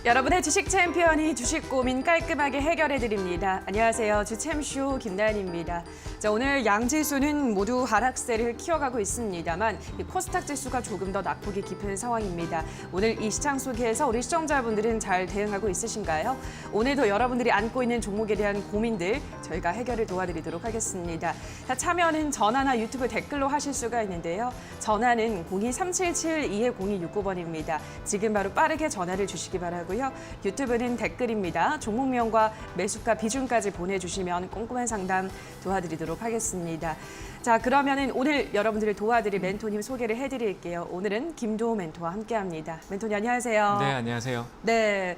여러분의 주식 챔피언이 주식 고민 깔끔하게 해결해 드립니다. 안녕하세요. 주챔쇼 김나연입니다. 자, 오늘 양지수는 모두 하락세를 키워가고 있습니다만 코스닥 지수가 조금 더 낙폭이 깊은 상황입니다. 오늘 이 시장 속에서 우리 시청자분들은 잘 대응하고 있으신가요? 오늘도 여러분들이 안고 있는 종목에 대한 고민들 저희가 해결을 도와드리도록 하겠습니다. 자, 참여는 전화나 유튜브 댓글로 하실 수가 있는데요. 전화는 02-377-2169번입니다. 지금 바로 빠르게 전화를 주시기 바라고요. 유튜브는 댓글입니다. 종목명과 매수가 비중까지 보내주시면 꼼꼼한 상담 도와드리도록 하겠습니다. 자, 그러면은 오늘 여러분들을 도와드릴 멘토님 소개를 해드릴게요. 오늘은 김도우 멘토와 함께합니다. 멘토님 안녕하세요. 네, 안녕하세요. 네,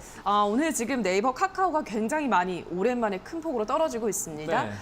오늘 지금 네이버, 카카오가 굉장히 많이 오랜만에 큰 폭으로 떨어지고 있습니다. 네.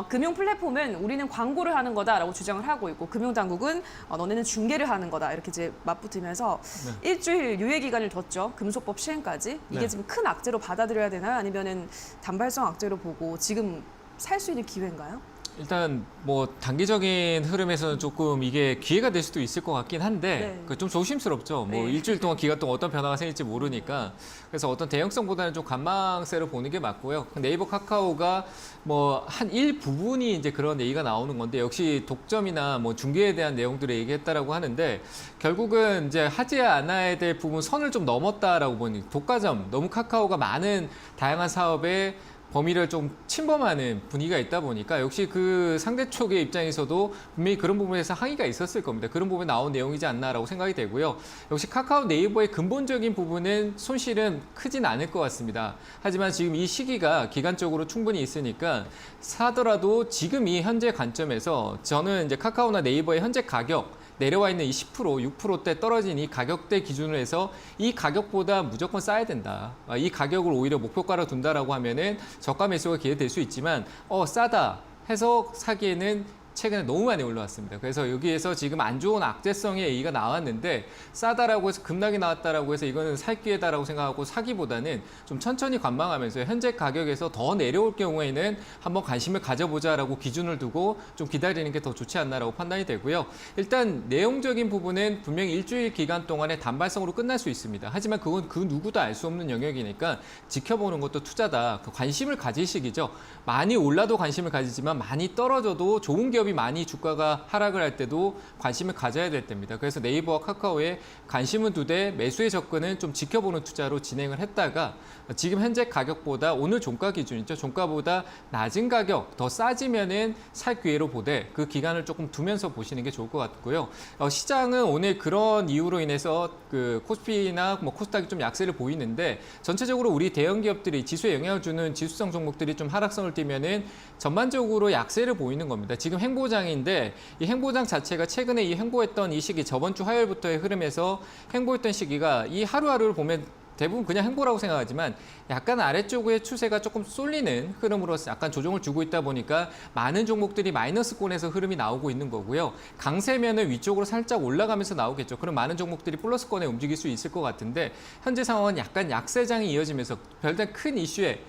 금융 플랫폼은 우리는 광고를 하는 거다라고 주장을 하고 있고, 금융당국은 너네는 중개를 하는 거다 이렇게 이제 맞붙으면서 네. 일주일 유예 기간을 뒀죠. 금소법 시행까지. 이게 네. 지금 큰 악재로 받아들여야 되나요? 아니면은 단발성 악재로 보고 지금 살 수 있는 기회인가요? 일단 뭐 단기적인 흐름에서는 조금 이게 기회가 될 수도 있을 것 같긴 한데 네. 좀 조심스럽죠. 뭐 네. 일주일 동안 기간 동안 어떤 변화가 생길지 모르니까 그래서 어떤 대형성보다는 좀 관망세로 보는 게 맞고요. 네이버, 카카오가 뭐 한 일부분이 이제 그런 얘기가 나오는 건데 역시 독점이나 뭐 중개에 대한 내용들을 얘기했다라고 하는데 결국은 이제 하지 않아야 될 부분 선을 좀 넘었다라고 보니 독과점 너무 카카오가 많은 다양한 사업에 범위를 좀 침범하는 분위기가 있다 보니까 역시 그 상대 쪽의 입장에서도 분명히 그런 부분에서 항의가 있었을 겁니다. 그런 부분에 나온 내용이지 않나라고 생각이 되고요. 역시 카카오 네이버의 근본적인 부분은 손실은 크진 않을 것 같습니다. 하지만 지금 이 시기가 기간적으로 충분히 있으니까 사더라도 지금 이 현재 관점에서 저는 이제 카카오나 네이버의 현재 가격 내려와 있는 이 10%, 6%대 떨어진 이 가격대 기준으로 해서 이 가격보다 무조건 싸야 된다. 이 가격을 오히려 목표가로 둔다라고 하면은 저가 매수가 기회될 수 있지만 싸다 해서 사기에는 최근에 너무 많이 올라왔습니다. 그래서 여기에서 지금 안 좋은 악재성의 얘기가 나왔는데 싸다라고 해서 급락이 나왔다라고 해서 이거는 살 기회다라고 생각하고 사기보다는 좀 천천히 관망하면서 현재 가격에서 더 내려올 경우에는 한번 관심을 가져보자라고 기준을 두고 좀 기다리는 게 더 좋지 않나라고 판단이 되고요. 일단 내용적인 부분은 분명히 일주일 기간 동안에 단발성으로 끝날 수 있습니다. 하지만 그건 그 누구도 알 수 없는 영역이니까 지켜보는 것도 투자다. 관심을 가질 시기죠. 많이 올라도 관심을 가지지만 많이 떨어져도 좋은 기업이 많이 주가가 하락을 할 때도 관심을 가져야 될 때입니다. 그래서 네이버와 카카오에 관심은 두되 매수의 접근은 좀 지켜보는 투자로 진행을 했다가 지금 현재 가격보다 오늘 종가 기준이죠. 종가보다 낮은 가격 더 싸지면은 살 기회로 보되 그 기간을 조금 두면서 보시는 게 좋을 것 같고요. 시장은 오늘 그런 이유로 인해서 그 코스피나 뭐 코스닥이 좀 약세를 보이는데 전체적으로 우리 대형 기업들이 지수에 영향을 주는 지수성 종목들이 좀 하락성을 띠면은 전반적으로 약세를 보이는 겁니다. 지금 행보장인데 이 행보장 자체가 최근에 이 행보했던 이 시기 저번 주 화요일부터의 흐름에서 행보했던 시기가 이 하루하루를 보면 대부분 그냥 행보라고 생각하지만 약간 아래쪽의 추세가 조금 쏠리는 흐름으로 약간 조정을 주고 있다 보니까 많은 종목들이 마이너스권에서 흐름이 나오고 있는 거고요. 강세면은 위쪽으로 살짝 올라가면서 나오겠죠. 그럼 많은 종목들이 플러스권에 움직일 수 있을 것 같은데 현재 상황은 약간 약세장이 이어지면서 별다른 큰 이슈에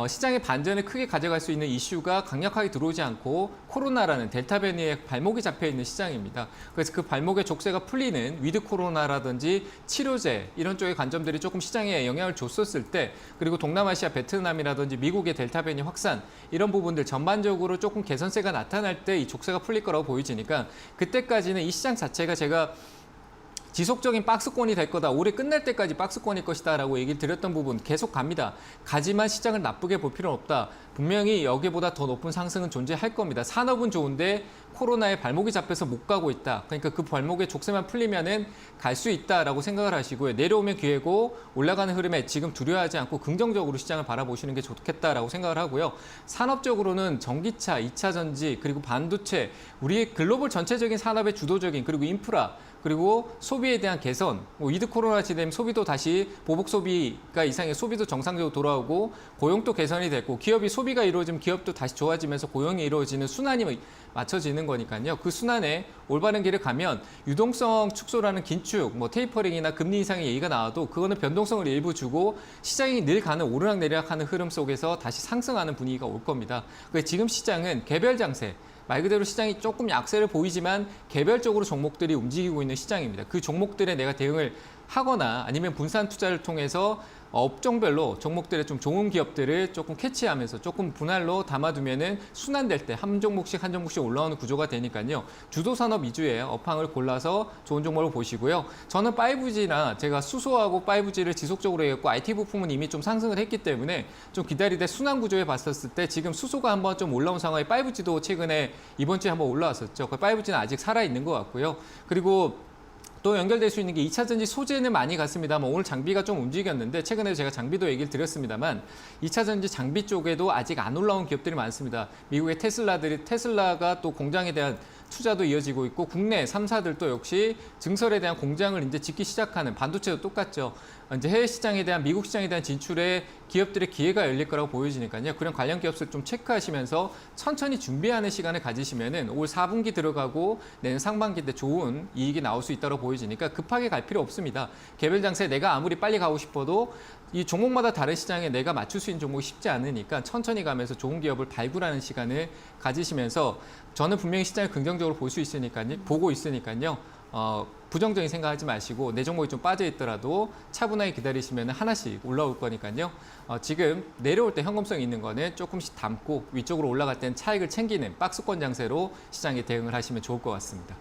시장의 반전을 크게 가져갈 수 있는 이슈가 강력하게 들어오지 않고 코로나라는 델타 변이에 발목이 잡혀 있는 시장입니다. 그래서 그 발목의 족쇄가 풀리는 위드 코로나라든지 치료제 이런 쪽의 관점들이 조금 시장에 영향을 줬었을 때 그리고 동남아시아 베트남이라든지 미국의 델타 변이 확산 이런 부분들 전반적으로 조금 개선세가 나타날 때 이 족쇄가 풀릴 거라고 보여지니까 그때까지는 이 시장 자체가 제가 지속적인 박스권이 될 거다. 올해 끝날 때까지 박스권일 것이다 라고 얘기를 드렸던 부분 계속 갑니다. 가지만 시장을 나쁘게 볼 필요는 없다. 분명히 여기보다 더 높은 상승은 존재할 겁니다. 산업은 좋은데 코로나에 발목이 잡혀서 못 가고 있다. 그러니까 그 발목의 족쇄만 풀리면은 갈 수 있다라고 생각을 하시고요. 내려오면 기회고 올라가는 흐름에 지금 두려워하지 않고 긍정적으로 시장을 바라보시는 게 좋겠다라고 생각을 하고요. 산업적으로는 전기차, 2차 전지, 그리고 반도체, 우리의 글로벌 전체적인 산업의 주도적인 그리고 인프라 그리고 소비에 대한 개선, 위드 코로나 시대면 소비도 다시 보복 소비가 이상의 소비도 정상적으로 돌아오고 고용도 개선이 됐고 기업이 소비가 이루어지면 기업도 다시 좋아지면서 고용이 이루어지는 순환이 맞춰지는 거니까요. 그 순환에 올바른 길을 가면 유동성 축소라는 긴축, 뭐 테이퍼링이나 금리 인상의 얘기가 나와도 그거는 변동성을 일부 주고 시장이 늘 가는 오르락내리락하는 흐름 속에서 다시 상승하는 분위기가 올 겁니다. 그래서 지금 시장은 개별 장세, 말 그대로 시장이 조금 약세를 보이지만 개별적으로 종목들이 움직이고 있는 시장입니다. 그 종목들에 내가 대응을 하거나 아니면 분산 투자를 통해서 업종별로 종목들의 좀 좋은 기업들을 조금 캐치하면서 조금 분할로 담아두면은 순환될 때 한 종목씩 한 종목씩 올라오는 구조가 되니까요. 주도 산업 위주의 업황을 골라서 좋은 종목을 보시고요. 저는 5G나 제가 수소하고 5G를 지속적으로 해갖고 IT 부품은 이미 좀 상승을 했기 때문에 좀 기다리되 순환 구조에 봤었을 때 지금 수소가 한번 좀 올라온 상황에 5G도 최근에 이번 주에 한번 올라왔었죠. 5G는 아직 살아있는 것 같고요. 그리고 또 연결될 수 있는 게 2차 전지 소재는 많이 갔습니다만 오늘 장비가 좀 움직였는데 최근에 제가 장비도 얘기를 드렸습니다만 2차 전지 장비 쪽에도 아직 안 올라온 기업들이 많습니다. 미국의 테슬라가 또 공장에 대한 투자도 이어지고 있고 국내 3사들도 역시 증설에 대한 공장을 이제 짓기 시작하는 반도체도 똑같죠. 이제 해외 시장에 대한 미국 시장에 대한 진출에 기업들의 기회가 열릴 거라고 보여지니까요. 그런 관련 기업들 좀 체크하시면서 천천히 준비하는 시간을 가지시면은 올 4분기 들어가고 내년 상반기 때 좋은 이익이 나올 수 있다고 보여지니까 급하게 갈 필요 없습니다. 개별 장세에 내가 아무리 빨리 가고 싶어도 이 종목마다 다른 시장에 내가 맞출 수 있는 종목이 쉽지 않으니까 천천히 가면서 좋은 기업을 발굴하는 시간을 가지시면서 저는 분명히 시장을 긍정적으로 보고 있으니까요. 부정적인 생각하지 마시고 내 종목이 좀 빠져 있더라도 차분하게 기다리시면 하나씩 올라올 거니까요. 지금 내려올 때 현금성 있는 거는 조금씩 담고 위쪽으로 올라갈 때는 차익을 챙기는 박스권 장세로 시장에 대응을 하시면 좋을 것 같습니다.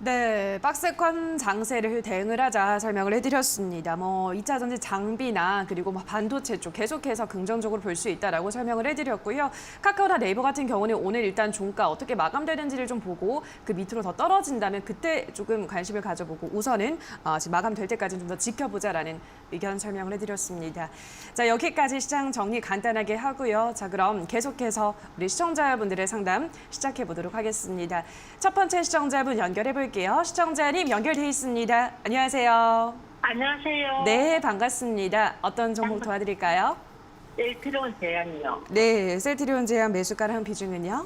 네, 박스권 장세를 대응을 하자 설명을 해드렸습니다. 2차 전지 장비나 그리고 반도체 쪽 계속해서 긍정적으로 볼 수 있다라고 설명을 해드렸고요. 카카오나 네이버 같은 경우는 오늘 일단 종가 어떻게 마감되는지를 좀 보고 그 밑으로 더 떨어진다면 그때 조금 관심을 가져보고 우선은 지금 마감될 때까지는 좀 더 지켜보자라는 의견 설명을 해드렸습니다. 자, 여기까지 시장 정리 간단하게 하고요. 자, 그럼 계속해서 우리 시청자분들의 상담 시작해 보도록 하겠습니다. 첫 번째 시청자분 연결해 볼게요. 시청자님 연결돼 있습니다. 안녕하세요. 안녕하세요. 네, 반갑습니다. 어떤 종목 도와드릴까요? 셀트리온 제약이요. 네, 셀트리온 제약 매수가랑 비중은요?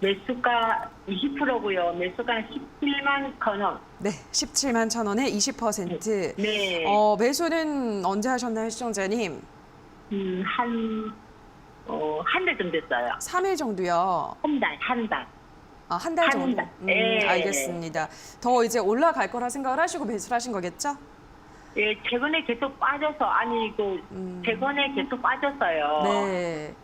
매수가 20%고요. 매수가 17만 원. 네, 17만 1,000원에 20%. 네. 매수는 언제 하셨나요, 시청자님? 한 달 정도 됐어요. 3일 정도요. 한 달. 한 달 정도. 달. 네. 알겠습니다. 더 이제 올라갈 거라 생각을 하시고 매수를 하신 거겠죠? 예, 최근에 계속 빠져서 최근에 계속 빠졌어요. 네.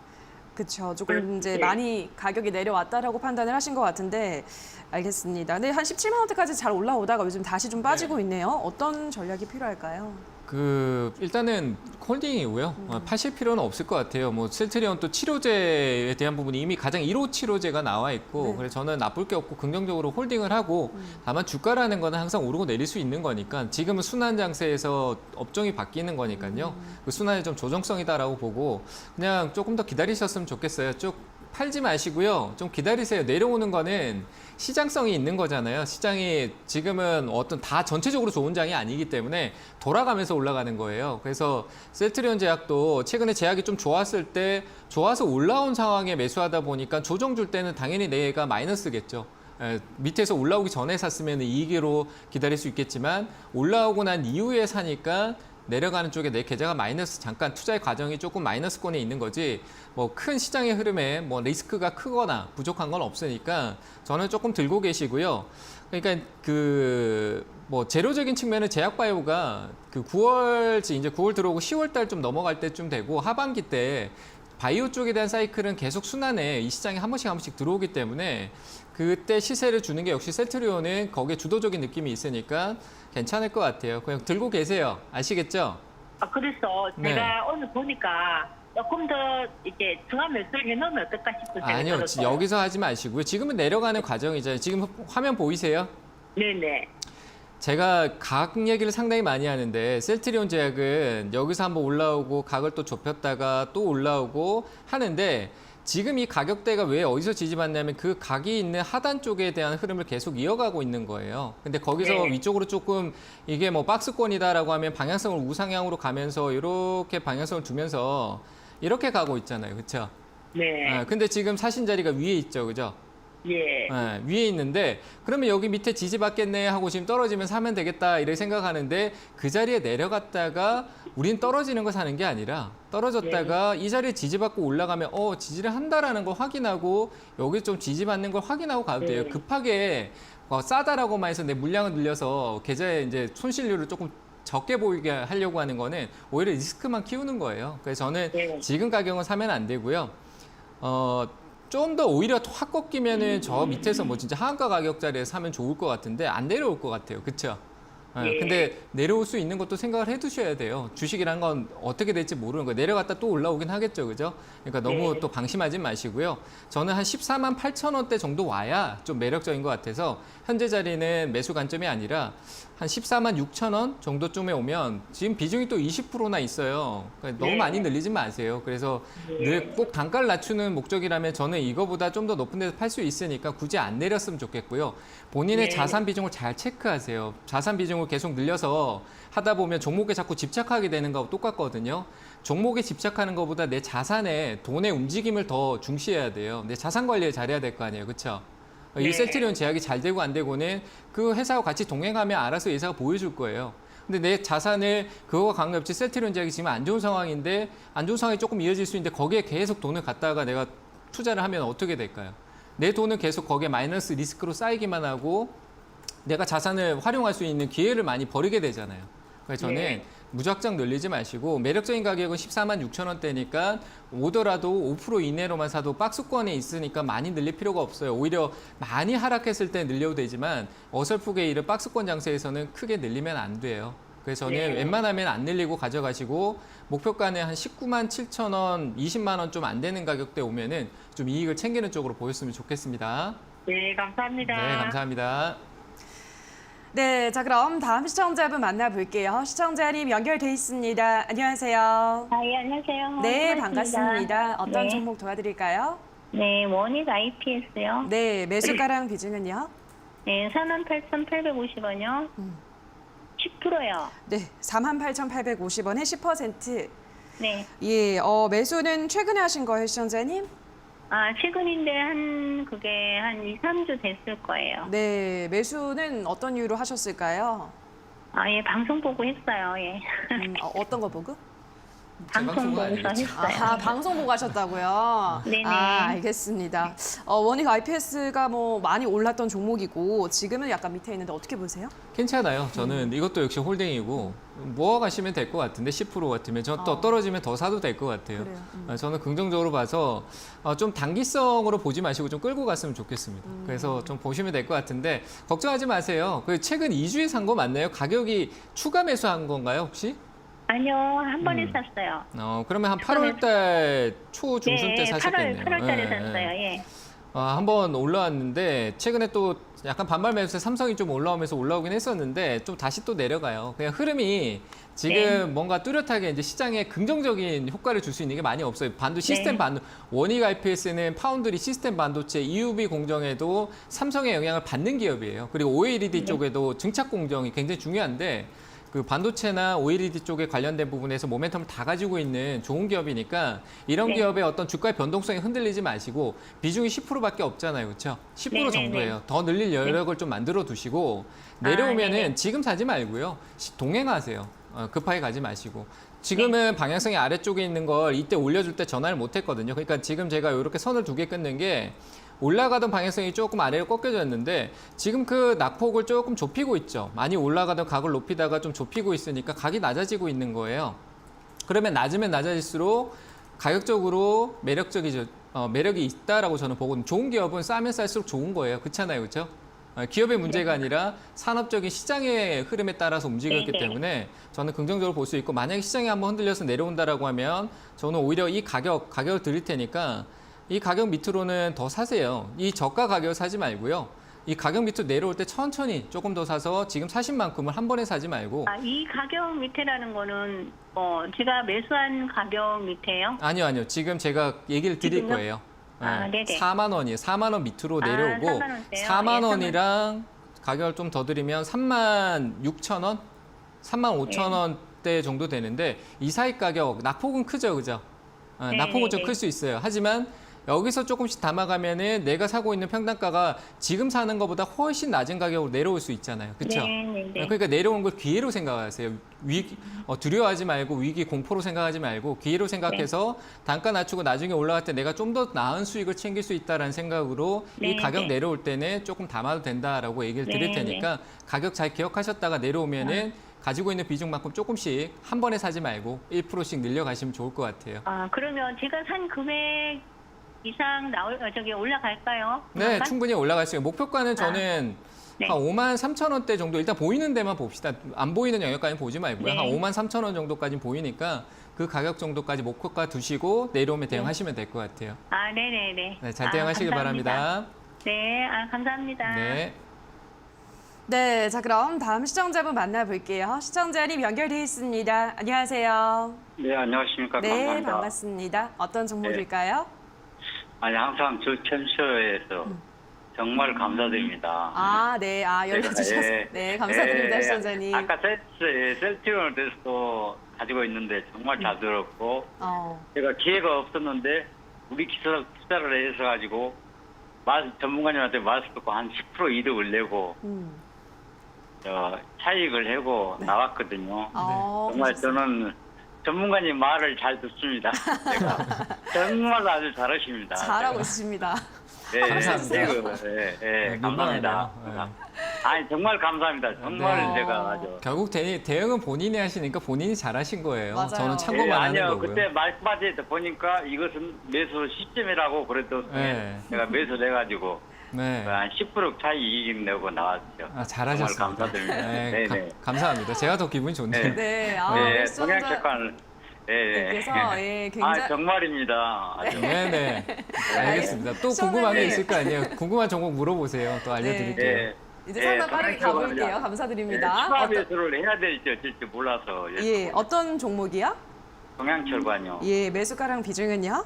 그렇죠. 조금 이제 네. 많이 가격이 내려왔다라고 판단을 하신 것 같은데 알겠습니다. 근데 한 17만 원대까지 잘 올라오다가 요즘 다시 좀 빠지고 있네요. 어떤 전략이 필요할까요? 일단은 홀딩이고요. 파실 필요는 없을 것 같아요. 셀트리온 또 치료제에 대한 부분이 이미 가장 1호 치료제가 나와 있고, 네. 그래서 저는 나쁠 게 없고 긍정적으로 홀딩을 하고, 다만 주가라는 거는 항상 오르고 내릴 수 있는 거니까 지금은 순환 장세에서 업종이 바뀌는 거니까요. 그 순환이 좀 조정성이다라고 보고 그냥 조금 더 기다리셨으면 좋겠어요. 쭉 팔지 마시고요. 좀 기다리세요. 내려오는 거는 시장성이 있는 거잖아요. 시장이 지금은 다 전체적으로 좋은 장이 아니기 때문에 돌아가면서 올라가는 거예요. 그래서 셀트리온 제약도 최근에 제약이 좀 좋았을 때 좋아서 올라온 상황에 매수하다 보니까 조정 줄 때는 당연히 내가 마이너스겠죠. 밑에서 올라오기 전에 샀으면 이익으로 기다릴 수 있겠지만 올라오고 난 이후에 사니까 내려가는 쪽에 내 계좌가 마이너스 잠깐 투자의 과정이 조금 마이너스권에 있는 거지 큰 시장의 흐름에 리스크가 크거나 부족한 건 없으니까 저는 조금 들고 계시고요. 그러니까 재료적인 측면은 제약바이오가 9월 이제 9월 들어오고 10월 달 좀 넘어갈 때쯤 되고 하반기 때 바이오 쪽에 대한 사이클은 계속 순환에 이 시장에 한 번씩 들어오기 때문에 그때 시세를 주는 게 역시 셀트리온은 거기에 주도적인 느낌이 있으니까 괜찮을 것 같아요. 그냥 들고 계세요. 아시겠죠? 그래서 네. 제가 오늘 보니까 조금 더 이제 중간 매수를 해놓으면 어떨까 싶어서 제가 아니요. 들었어요. 여기서 하지 마시고요. 지금은 내려가는 과정이잖아요. 지금 화면 보이세요? 네네. 제가 각 얘기를 상당히 많이 하는데 셀트리온 제약은 여기서 한번 올라오고 각을 또 좁혔다가 또 올라오고 하는데 지금 이 가격대가 왜 어디서 지지받냐면 그 각이 있는 하단 쪽에 대한 흐름을 계속 이어가고 있는 거예요. 근데 거기서 네. 위쪽으로 조금 이게 박스권이다라고 하면 방향성을 우상향으로 가면서 이렇게 방향성을 두면서 이렇게 가고 있잖아요. 그렇죠? 네. 근데 지금 사신 자리가 위에 있죠. 그죠? 예. 위에 있는데 그러면 여기 밑에 지지받겠네 하고 지금 떨어지면 사면 되겠다 이렇게 생각하는데 그 자리에 내려갔다가 우린 떨어지는 거 사는 게 아니라 떨어졌다가 이 자리에 지지받고 올라가면 지지를 한다라는 걸 확인하고 여기 좀 지지받는 걸 확인하고 가도 돼요. 네. 급하게 싸다라고만 해서 내 물량을 늘려서 계좌에 이제 손실률을 조금 적게 보이게 하려고 하는 거는 오히려 리스크만 키우는 거예요. 그래서 저는 네. 지금 가격은 사면 안 되고요. 좀 더 오히려 확 꺾이면은 저 밑에서 뭐 진짜 하한가 가격 자리에 사면 좋을 것 같은데 안 내려올 것 같아요. 그렇죠? 예. 근데 내려올 수 있는 것도 생각을 해두셔야 돼요. 주식이란 건 어떻게 될지 모르는 거예요. 내려갔다 또 올라오긴 하겠죠, 그죠? 그러니까 너무 네. 또 방심하지 마시고요. 저는 한 14만 8천 원대 정도 와야 좀 매력적인 것 같아서 현재 자리는 매수 관점이 아니라 한 14만 6천 원 정도쯤에 오면 지금 비중이 또 20%나 있어요. 그러니까 너무 네. 많이 늘리지 마세요. 그래서 늘 꼭 단가를 낮추는 목적이라면 저는 이거보다 좀 더 높은 데서 팔 수 있으니까 굳이 안 내렸으면 좋겠고요. 본인의 네. 자산 비중을 잘 체크하세요. 자산 비중을 계속 늘려서 하다 보면 종목에 자꾸 집착하게 되는 거하고 똑같거든요. 종목에 집착하는 것보다 내 자산에 돈의 움직임을 더 중시해야 돼요. 내 자산 관리를 잘해야 될 거 아니에요. 그렇죠? 이 네. 셀트리온 제약이 잘 되고 안 되고는 그 회사와 같이 동행하면 알아서 회사가 보여줄 거예요. 근데 내 자산을 그거와 관계없이 셀트리온 제약이 지금 안 좋은 상황인데 안 좋은 상황이 조금 이어질 수 있는데 거기에 계속 돈을 갖다가 내가 투자를 하면 어떻게 될까요? 내 돈은 계속 거기에 마이너스 리스크로 쌓이기만 하고 내가 자산을 활용할 수 있는 기회를 많이 버리게 되잖아요. 그래서 저는 네. 무작정 늘리지 마시고 매력적인 가격은 14만 6천 원대니까 오더라도 5% 이내로만 사도 박스권에 있으니까 많이 늘릴 필요가 없어요. 오히려 많이 하락했을 때 늘려도 되지만 어설프게 이런 박스권 장세에서는 크게 늘리면 안 돼요. 그래서 저는 네. 웬만하면 안 늘리고 가져가시고 목표가는 한 19만 7천 원, 20만 원 좀 안 되는 가격대 오면은 좀 이익을 챙기는 쪽으로 보였으면 좋겠습니다. 네, 감사합니다. 네, 감사합니다. 네, 자 그럼 다음 시청자분 만나볼게요. 시청자님 연결돼 있습니다. 안녕하세요. 예, 안녕하세요. 네, 반갑습니다. 반갑습니다. 어떤 네. 종목 도와드릴까요? 네, 원익 IPS요. 네, 매수가랑 비중은요? 네, 48,850원이요. 10%요. 네, 48,850원에 10%. 네. 예, 매수는 최근에 하신 거예요, 시청자님? 아, 최근인데 그게 한 2, 3주 됐을 거예요. 네, 매수는 어떤 이유로 하셨을까요? 아, 예, 방송 보고 했어요. 예. 어떤 거 보고? 방송 방송은 보고서 아니겠죠. 했어요. 아, 방송 보고 하셨다고요? 네네. 아, 알겠습니다. 원익 IPS가 뭐 많이 올랐던 종목이고 지금은 약간 밑에 있는데 어떻게 보세요? 괜찮아요. 저는 이것도 역시 홀딩이고 모아가시면 될 것 같은데 10% 같으면 저 또 어. 떨어지면 더 사도 될 것 같아요. 그래요. 저는 긍정적으로 봐서 좀 단기성으로 보지 마시고 좀 끌고 갔으면 좋겠습니다. 그래서 좀 보시면 될 것 같은데 걱정하지 마세요. 그 최근 2주에 산 거 맞나요? 가격이 추가 매수한 건가요 혹시? 아니요, 한 번에 샀어요. 그러면 한 8월달 초 중순 때 사셨겠네요. 8월 달에 예, 예. 샀어요. 예. 한번 올라왔는데 최근에 또 약간 반발 매수세 삼성이 좀 올라오면서 올라오긴 했었는데 좀 다시 또 내려가요. 그냥 흐름이 지금 네. 뭔가 뚜렷하게 이제 시장에 긍정적인 효과를 줄 수 있는 게 많이 없어요. 시스템 네. 반도 원익 IPS는 파운드리 시스템 반도체 EUV 공정에도 삼성의 영향을 받는 기업이에요. 그리고 OLED 쪽에도 증착 공정이 굉장히 중요한데 그 반도체나 OLED 쪽에 관련된 부분에서 모멘텀을 다 가지고 있는 좋은 기업이니까 이런 네. 기업의 어떤 주가의 변동성에 흔들리지 마시고 비중이 10%밖에 없잖아요. 그렇죠? 10% 네, 네, 정도예요. 더 늘릴 여력을 좀 만들어 두시고 내려오면은 네네. 지금 사지 말고요. 동행하세요. 급하게 가지 마시고. 지금은 방향성이 아래쪽에 있는 걸 이때 올려줄 때 전환을 못 했거든요. 그러니까 지금 제가 이렇게 선을 두 개 끊는 게 올라가던 방향성이 조금 아래로 꺾여졌는데 지금 그 낙폭을 조금 좁히고 있죠. 많이 올라가던 각을 높이다가 좀 좁히고 있으니까 각이 낮아지고 있는 거예요. 그러면 낮으면 낮아질수록 가격적으로 매력이 있다라고 저는 보거든요. 좋은 기업은 싸면 쌀수록 좋은 거예요. 그렇잖아요. 그렇죠? 기업의 문제가 아니라 산업적인 시장의 흐름에 따라서 움직였기 네네. 때문에 저는 긍정적으로 볼 수 있고 만약에 시장이 한번 흔들려서 내려온다라고 하면 저는 오히려 이 가격을 드릴 테니까 이 가격 밑으로는 더 사세요. 이 저가 가격을 사지 말고요. 이 가격 밑으로 내려올 때 천천히 조금 더 사서 지금 사신 만큼을 한 번에 사지 말고 아, 이 가격 밑에라는 거는 제가 매수한 가격 밑에요? 아니요. 지금 제가 얘기를 드릴 지금요? 거예요. 아, 네네. 4만 원이에요. 4만 원 밑으로 아, 내려오고 4만 원대요? 4만 예, 원이랑 가격을 좀 더 드리면 3만 6천 원? 3만 5천 원대 정도 되는데 이 사이 가격 낙폭은 크죠. 그죠? 네, 낙폭은 좀 네, 클 수 있어요. 하지만 여기서 조금씩 담아가면은 내가 사고 있는 평당가가 지금 사는 것보다 훨씬 낮은 가격으로 내려올 수 있잖아요. 그렇죠? 네. 그러니까 내려온 걸 기회로 생각하세요. 두려워하지 말고 위기 공포로 생각하지 말고 기회로 생각해서 단가 낮추고 나중에 올라갈 때 내가 좀 더 나은 수익을 챙길 수 있다라는 생각으로 이 네, 가격 네. 내려올 때는 조금 담아도 된다라고 얘기를 드릴 네, 테니까 가격 잘 기억하셨다가 내려오면은 가지고 있는 비중만큼 조금씩 한 번에 사지 말고 1%씩 늘려가시면 좋을 것 같아요. 그러면 제가 산 금액 이상 올라갈까요? 네, 그런가? 충분히 올라갈 수 있어요. 목표가는 저는 네. 한 5만 3천 원대 정도 일단 보이는 데만 봅시다. 안 보이는 영역까지는 보지 말고요. 네. 한 5만 3천 원 정도까지는 보이니까 그 가격 정도까지 목표가 두시고 내려오면 대응하시면 될 것 같아요. 네네네. 네, 잘 대응하시길 감사합니다. 바랍니다. 네, 감사합니다. 네. 네, 자 그럼 다음 시청자분 만나볼게요. 시청자님 연결돼 있습니다. 안녕하세요. 네, 안녕하십니까. 네, 감사합니다. 반갑습니다. 어떤 종목일까요? 아니, 항상 주챔쇼에서 정말 감사드립니다. 아, 네, 연락 주셔서 네, 감사드립니다, 시청자님. 아까 셀티론에 대해서도 가지고 있는데 정말 잘 들었고, 제가 기회가 없었는데 우리 기사 투자를 해서 가지고 전문가님한테 말씀 듣고 한 10% 이득을 내고 차익을 하고 나왔거든요. 정말 저는 전문가님 말을 잘 듣습니다. 제가 정말 아주 잘하십니다. 잘하고 있습니다. 네, 감사합니다. 감사합니다. 아니 정말 감사합니다. 정말 네. 제가 아주. 결국 대응은 본인이 하시니까 본인이 잘하신 거예요. 맞아요. 저는 참고만 하는 아니요. 거고요. 그때 말씀하실 때 보니까 이것은 매수 시점이라고 그래도 네. 제가 매수를 해가지고 네. 한 10% 차이 이익 내고 나왔죠. 잘하셨습니다. 정말 감사드립니다. 네, 네. 감사합니다. 제가 더 기분이 좋네요. 네, 네, 시청자 동양체관. 께서 굉장히 정말입니다. 아주. 네네. 알겠습니다. 또 궁금한 게 있을 거 아니에요. 궁금한 종목 물어보세요. 또 알려드릴게요. 네. 이제 상담 빠르게 가볼게요. 감사드립니다. 추가 매수를 해야 될지 어쩔지 몰라서. 어떤 종목이요? 동양철관요. 예, 매수가랑 비중은요?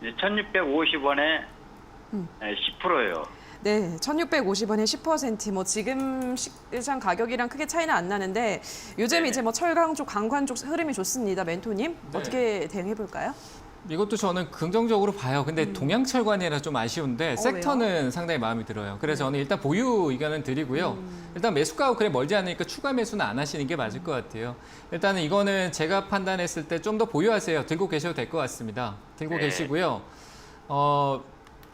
1,650원에 10%예요. 네, 1,650원에 10%. 뭐 지금 시장 가격이랑 크게 차이는 안 나는데 요즘 네네. 이제 뭐 철강 쪽, 강관 쪽 흐름이 좋습니다. 멘토님 네. 어떻게 대응해 볼까요? 이것도 저는 긍정적으로 봐요. 근데 동양철관이라 좀 아쉬운데 섹터는 상당히 마음에 들어요. 그래서 저는 일단 보유 의견은 드리고요. 일단 매수가하고 그래 멀지 않으니까 추가 매수는 안 하시는 게 맞을 것 같아요. 일단은 이거는 제가 판단했을 때 좀 더 보유하세요. 들고 계셔도 될 것 같습니다. 들고 네. 계시고요.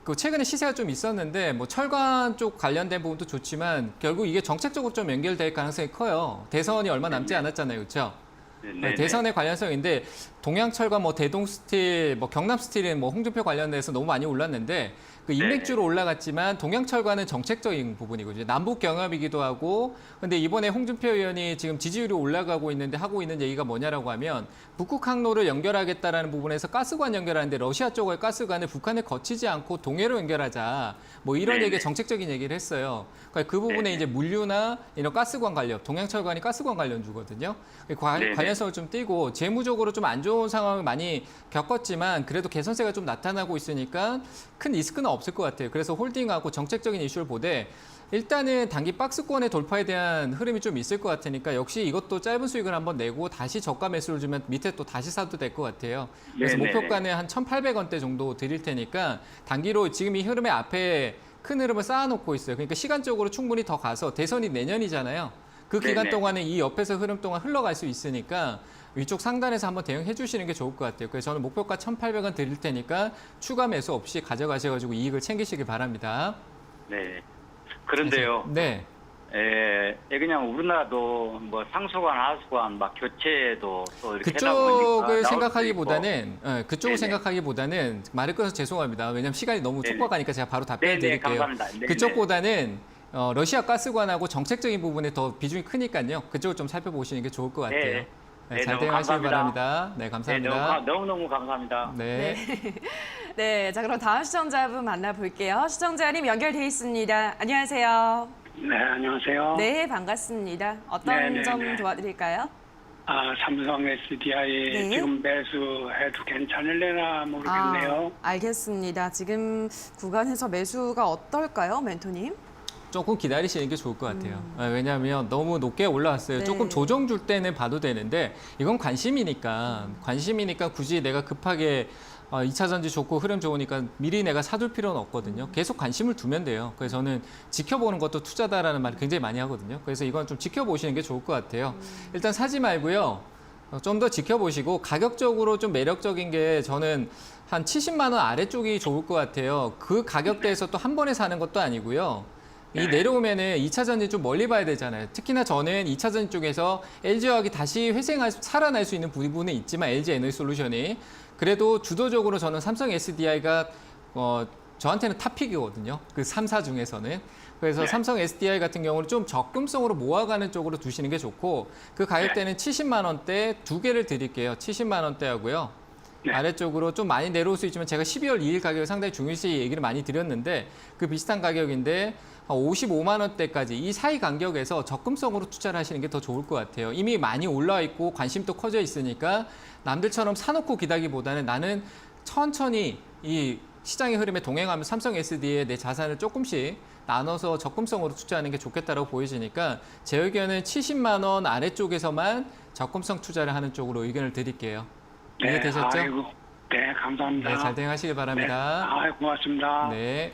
그 최근에 시세가 좀 있었는데 뭐 철관 쪽 관련된 부분도 좋지만 결국 이게 정책적으로 좀 연결될 가능성이 커요. 대선이 얼마 남지 않았잖아요, 그렇죠? 네, 대선의 관련성인데 동양철과 뭐 대동스틸, 뭐 경남스틸은 뭐 홍준표 관련돼서 너무 많이 올랐는데 그 인맥주로 올라갔지만 동양철과는 정책적인 부분이거든요. 남북 경협이기도 하고 근데 이번에 홍준표 의원이 지금 지지율이 올라가고 있는데 하고 있는 얘기가 뭐냐라고 하면 북극 항로를 연결하겠다라는 부분에서 가스관 연결하는데 러시아 쪽의 가스관을 북한에 거치지 않고 동해로 연결하자 뭐 이런 얘기 정책적인 얘기를 했어요. 그러니까 그 부분에 이제 물류나 이런 가스관 관련, 동양철관이 가스관 관련주거든요. 관련성을 좀 띄고 재무적으로 좀 안 좋은 상황을 많이 겪었지만 그래도 개선세가 좀 나타나고 있으니까 큰 리스크는 없을 것 같아요. 그래서 홀딩하고 정책적인 이슈를 보되 일단은 단기 박스권의 돌파에 대한 흐름이 좀 있을 것 같으니까 역시 이것도 짧은 수익을 한번 내고 다시 저가 매수를 주면 밑에 또 다시 사도 될 것 같아요. 그래서 목표가는 한 1,800원대 정도 드릴 테니까 단기로 지금 이 흐름의 앞에 큰 흐름을 쌓아놓고 있어요. 그러니까 시간적으로 충분히 더 가서 대선이 내년이잖아요. 그 기간 동안에 이 옆에서 흐름 동안 흘러갈 수 있으니까 위쪽 상단에서 한번 대응해 주시는 게 좋을 것 같아요. 그래서 저는 목표가 1,800원 드릴 테니까 추가 매수 없이 가져가셔가지고 이익을 챙기시길 바랍니다. 네. 그런데요. 네. 그냥 우리나라도 뭐 상수관, 하수관, 막 교체도 또 이렇게 하다 보니까 그쪽을 나올 수도 생각하기보다는 있고. 그쪽을 네네. 생각하기보다는 말을 끊어서 죄송합니다. 왜냐하면 시간이 너무 네네. 촉박하니까 제가 바로 답변을 드릴게요. 감사합니다. 네네. 그쪽보다는 러시아 가스관하고 정책적인 부분에 더 비중이 크니까요. 그쪽을 좀 살펴보시는 게 좋을 것 같아요. 네. 네, 잘 너무 대응하시길 감사합니다. 바랍니다. 네, 감사합니다. 너무너무 감사합니다. 네. 네, 자 그럼 다음 시청자분 만나볼게요. 시청자님 연결돼 있습니다. 안녕하세요. 네, 안녕하세요. 네, 반갑습니다. 어떤 네네네. 점 도와드릴까요? 삼성 SDI 네. 지금 매수해도 괜찮을래나 모르겠네요. 알겠습니다. 지금 구간에서 매수가 어떨까요, 멘토님? 조금 기다리시는 게 좋을 것 같아요. 왜냐하면 너무 높게 올라왔어요. 네. 조금 조정 줄 때는 봐도 되는데 이건 관심이니까 굳이 내가 급하게 2차 전지 좋고 흐름 좋으니까 미리 내가 사둘 필요는 없거든요. 계속 관심을 두면 돼요. 그래서 저는 지켜보는 것도 투자다라는 말을 굉장히 많이 하거든요. 그래서 이건 좀 지켜보시는 게 좋을 것 같아요. 일단 사지 말고요. 좀 더 지켜보시고 가격적으로 좀 매력적인 게 저는 한 70만 원 아래쪽이 좋을 것 같아요. 그 가격대에서 또 한 번에 사는 것도 아니고요. 이 내려오면은 2차 전지 좀 멀리 봐야 되잖아요. 특히나 저는 2차 전지 쪽에서 LG화학이 다시 살아날 수 있는 부분은 있지만 LG 에너지솔루션이 그래도 주도적으로 저는 삼성 SDI가 저한테는 탑픽이거든요. 그 3사 중에서는. 그래서 삼성 SDI 같은 경우는 좀 적금성으로 모아가는 쪽으로 두시는 게 좋고 그 가격대는 70만 원대 2개를 드릴게요. 70만 원대하고요. 아래쪽으로 좀 많이 내려올 수 있지만 제가 12월 2일 가격을 상당히 중요시 얘기를 많이 드렸는데 그 비슷한 가격인데 55만 원대까지 이 사이 간격에서 적금성으로 투자를 하시는 게 더 좋을 것 같아요. 이미 많이 올라와 있고 관심도 커져 있으니까 남들처럼 사놓고 기다기보다는 나는 천천히 이 시장의 흐름에 동행하면 삼성 SD에 내 자산을 조금씩 나눠서 적금성으로 투자하는 게 좋겠다고 보여지니까 제 의견은 70만 원 아래쪽에서만 적금성 투자를 하는 쪽으로 의견을 드릴게요. 이해되셨죠? 아이고, 네, 감사합니다. 네, 잘 대응하시길 바랍니다. 네, 고맙습니다. 네.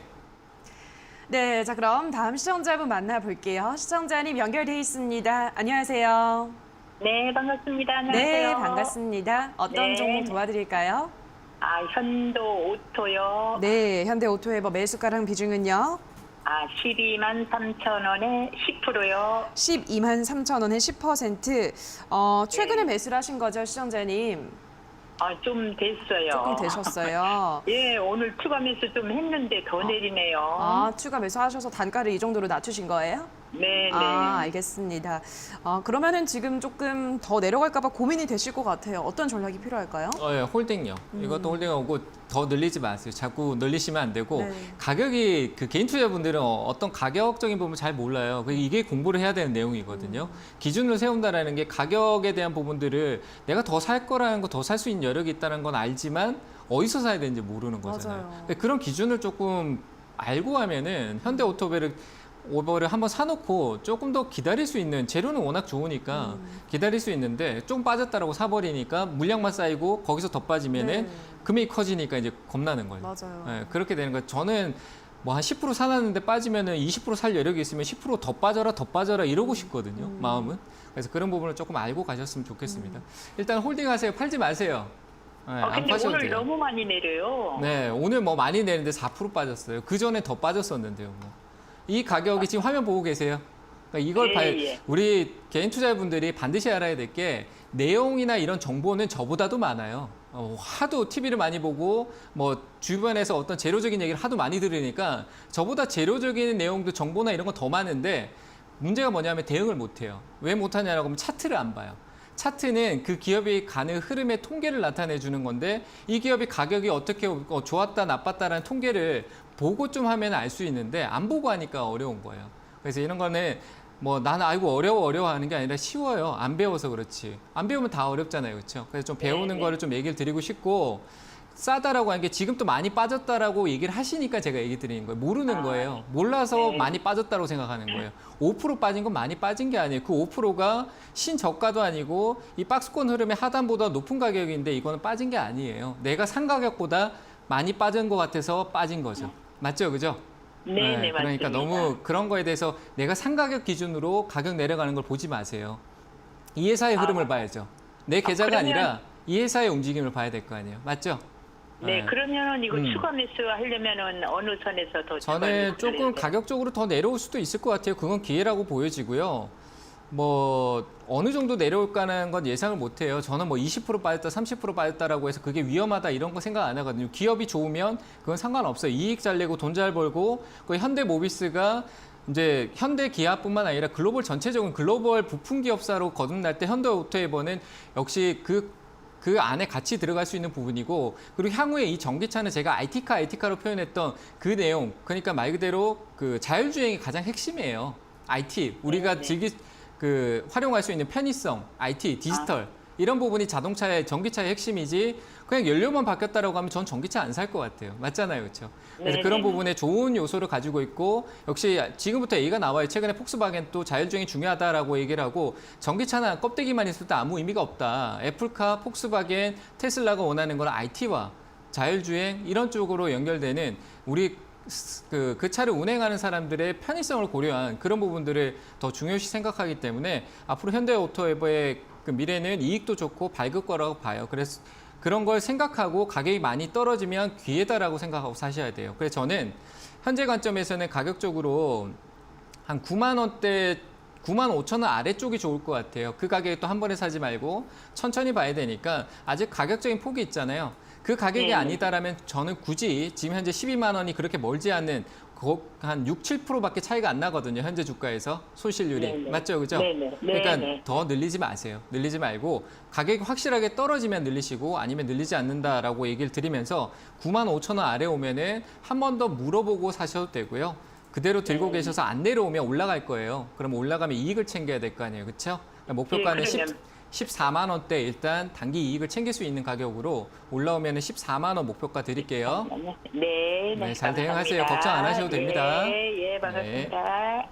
네, 자 그럼 다음 시청자분 만나볼게요. 시청자님 연결돼 있습니다. 안녕하세요. 네, 반갑습니다. 안녕하세요. 네, 반갑습니다. 어떤 네. 종목 도와드릴까요? 현도 오토요. 네, 현대오토에버 매수가랑 비중은요? 12만 3천 원에 10%요. 12만 3천 원에 10%. 최근에 매수를 하신 거죠, 시청자님? 좀 됐어요. 조금 되셨어요. 예, 오늘 추가 매수 좀 했는데 더 내리네요. 추가 매수하셔서 단가를 이 정도로 낮추신 거예요? 네, 네. 알겠습니다. 그러면은 지금 조금 더 내려갈까 봐 고민이 되실 것 같아요. 어떤 전략이 필요할까요? 예, 홀딩요. 이것도 홀딩하고 더 늘리지 마세요. 자꾸 늘리시면 안 되고 네. 가격이 그 개인 투자분들은 어떤 가격적인 부분 잘 몰라요. 이게 공부를 해야 되는 내용이거든요. 기준을 세운다라는 게 가격에 대한 부분들을 내가 더 살 거라는 거, 더 살 수 있는 여력이 있다는 건 알지만 어디서 사야 되는지 모르는 거잖아요. 맞아요. 근데 그런 기준을 조금 알고 하면은 현대오토를 한번 사놓고 조금 더 기다릴 수 있는 재료는 워낙 좋으니까 기다릴 수 있는데 좀 빠졌다라고 사버리니까 물량만 쌓이고 거기서 더 빠지면은 네. 금액이 커지니까 이제 겁나는 거예요. 맞아요. 네, 그렇게 되는 거예요. 저는 뭐 한 10% 사놨는데 빠지면은 20%살 여력이 있으면 10% 더 빠져라 이러고 싶거든요. 마음은. 그래서 그런 부분을 조금 알고 가셨으면 좋겠습니다. 일단 홀딩하세요. 팔지 마세요. 네, 안 근데 파셔도 오늘 돼요. 너무 많이 내려요. 네, 오늘 뭐 많이 내는데 4% 빠졌어요. 그 전에 더 빠졌었는데요. 뭐. 이 가격이 지금 화면 보고 계세요. 그러니까 이걸 예. 우리 개인 투자자분들이 반드시 알아야 될 게 내용이나 이런 정보는 저보다도 많아요. 하도 TV를 많이 보고 뭐 주변에서 어떤 재료적인 얘기를 하도 많이 들으니까 저보다 재료적인 내용도 정보나 이런 거 더 많은데 문제가 뭐냐면 대응을 못 해요. 왜 못하냐라고 하면 차트를 안 봐요. 차트는 그 기업이 가는 흐름의 통계를 나타내 주는 건데 이 기업이 가격이 어떻게 좋았다 나빴다라는 통계를 보고 좀 하면 알 수 있는데 안 보고 하니까 어려운 거예요. 그래서 이런 거는 뭐 나는 아이고 어려워 하는 게 아니라 쉬워요. 안 배워서 그렇지. 안 배우면 다 어렵잖아요. 그렇죠? 그래서 좀 배우는 거를 좀 얘기를 드리고 싶고 싸다라고 하는 게 지금 또 많이 빠졌다라고 얘기를 하시니까 제가 얘기 드리는 거예요. 모르는 거예요. 몰라서 많이 빠졌다고 생각하는 거예요. 5% 빠진 건 많이 빠진 게 아니에요. 그 5%가 신저가도 아니고 이 박스권 흐름의 하단보다 높은 가격인데 이거는 빠진 게 아니에요. 내가 산 가격보다 많이 빠진 것 같아서 빠진 거죠. 맞죠? 그죠? 네, 네, 그러니까 맞습니다. 너무 그런 거에 대해서 내가 산 가격 기준으로 가격 내려가는 걸 보지 마세요. 이 회사의 흐름을 봐야죠. 내 계좌가 그러면- 아니라 이 회사의 움직임을 봐야 될 거 아니에요. 맞죠? 네, 그러면은 이거 음. 추가 매수 하려면은 어느 선에서 더 추가 저는 매수를 조금 해야 돼요? 가격적으로 더 내려올 수도 있을 것 같아요. 그건 기회라고 보여지고요. 뭐 어느 정도 내려올까는 건 예상을 못 해요. 저는 뭐 20% 빠졌다, 30% 빠졌다라고 해서 그게 위험하다 이런 거 생각 안 하거든요. 기업이 좋으면 그건 상관없어요. 이익 잘 내고 돈 잘 벌고 그 현대모비스가 이제 현대 기아뿐만 아니라 글로벌 전체적인 글로벌 부품 기업사로 거듭날 때 현대오토에버는 역시 그 안에 같이 들어갈 수 있는 부분이고 그리고 향후에 이 전기차는 제가 IT카로 표현했던 그 내용 그러니까 말 그대로 그 자율주행이 가장 핵심이에요. IT 우리가 활용할 수 있는 편의성, IT, 디지털 이런 부분이 자동차의 전기차의 핵심이지 그냥 연료만 바뀌었다라고 하면 전 전기차 안 살 것 같아요. 맞잖아요. 그렇죠? 그래서 네네. 그런 부분에 좋은 요소를 가지고 있고 역시 지금부터 얘기가 나와요. 최근에 폭스바겐 또 자율주행이 중요하다라고 얘기를 하고 전기차는 껍데기만 있을 때 아무 의미가 없다. 애플카, 폭스바겐, 테슬라가 원하는 건 IT와 자율주행 이런 쪽으로 연결되는 우리 그 차를 운행하는 사람들의 편의성을 고려한 그런 부분들을 더 중요시 생각하기 때문에 앞으로 현대오토의 그 미래는 이익도 좋고 밝을 거라고 봐요. 그래서 그런 걸 생각하고 가격이 많이 떨어지면 기회다라고 생각하고 사셔야 돼요. 그래서 저는 현재 관점에서는 가격적으로 한 9만 원대 9만 5천 원 아래쪽이 좋을 것 같아요. 그 가격에 또 한 번에 사지 말고 천천히 봐야 되니까 아직 가격적인 폭이 있잖아요. 그 가격이 아니다라면 저는 굳이 지금 현재 12만 원이 그렇게 멀지 않는 한 6, 7%밖에 차이가 안 나거든요. 현재 주가에서 손실률이. 네네. 맞죠? 그죠? 네네. 그러니까 네네. 더 늘리지 마세요. 늘리지 말고 가격이 확실하게 떨어지면 늘리시고 아니면 늘리지 않는다라고 얘기를 드리면서 9만 5천 원 아래 오면은 한 번 더 물어보고 사셔도 되고요. 그대로 들고 계셔서 안 내려오면 올라갈 거예요. 그럼 올라가면 이익을 챙겨야 될 거 아니에요. 그렇죠? 목표가는 예, 그러면- 14만 원대 일단 단기 이익을 챙길 수 있는 가격으로 올라오면 14만 원 목표가 드릴게요. 네, 네, 잘 대응하세요. 걱정 안 하셔도 됩니다. 예, 반갑습니다.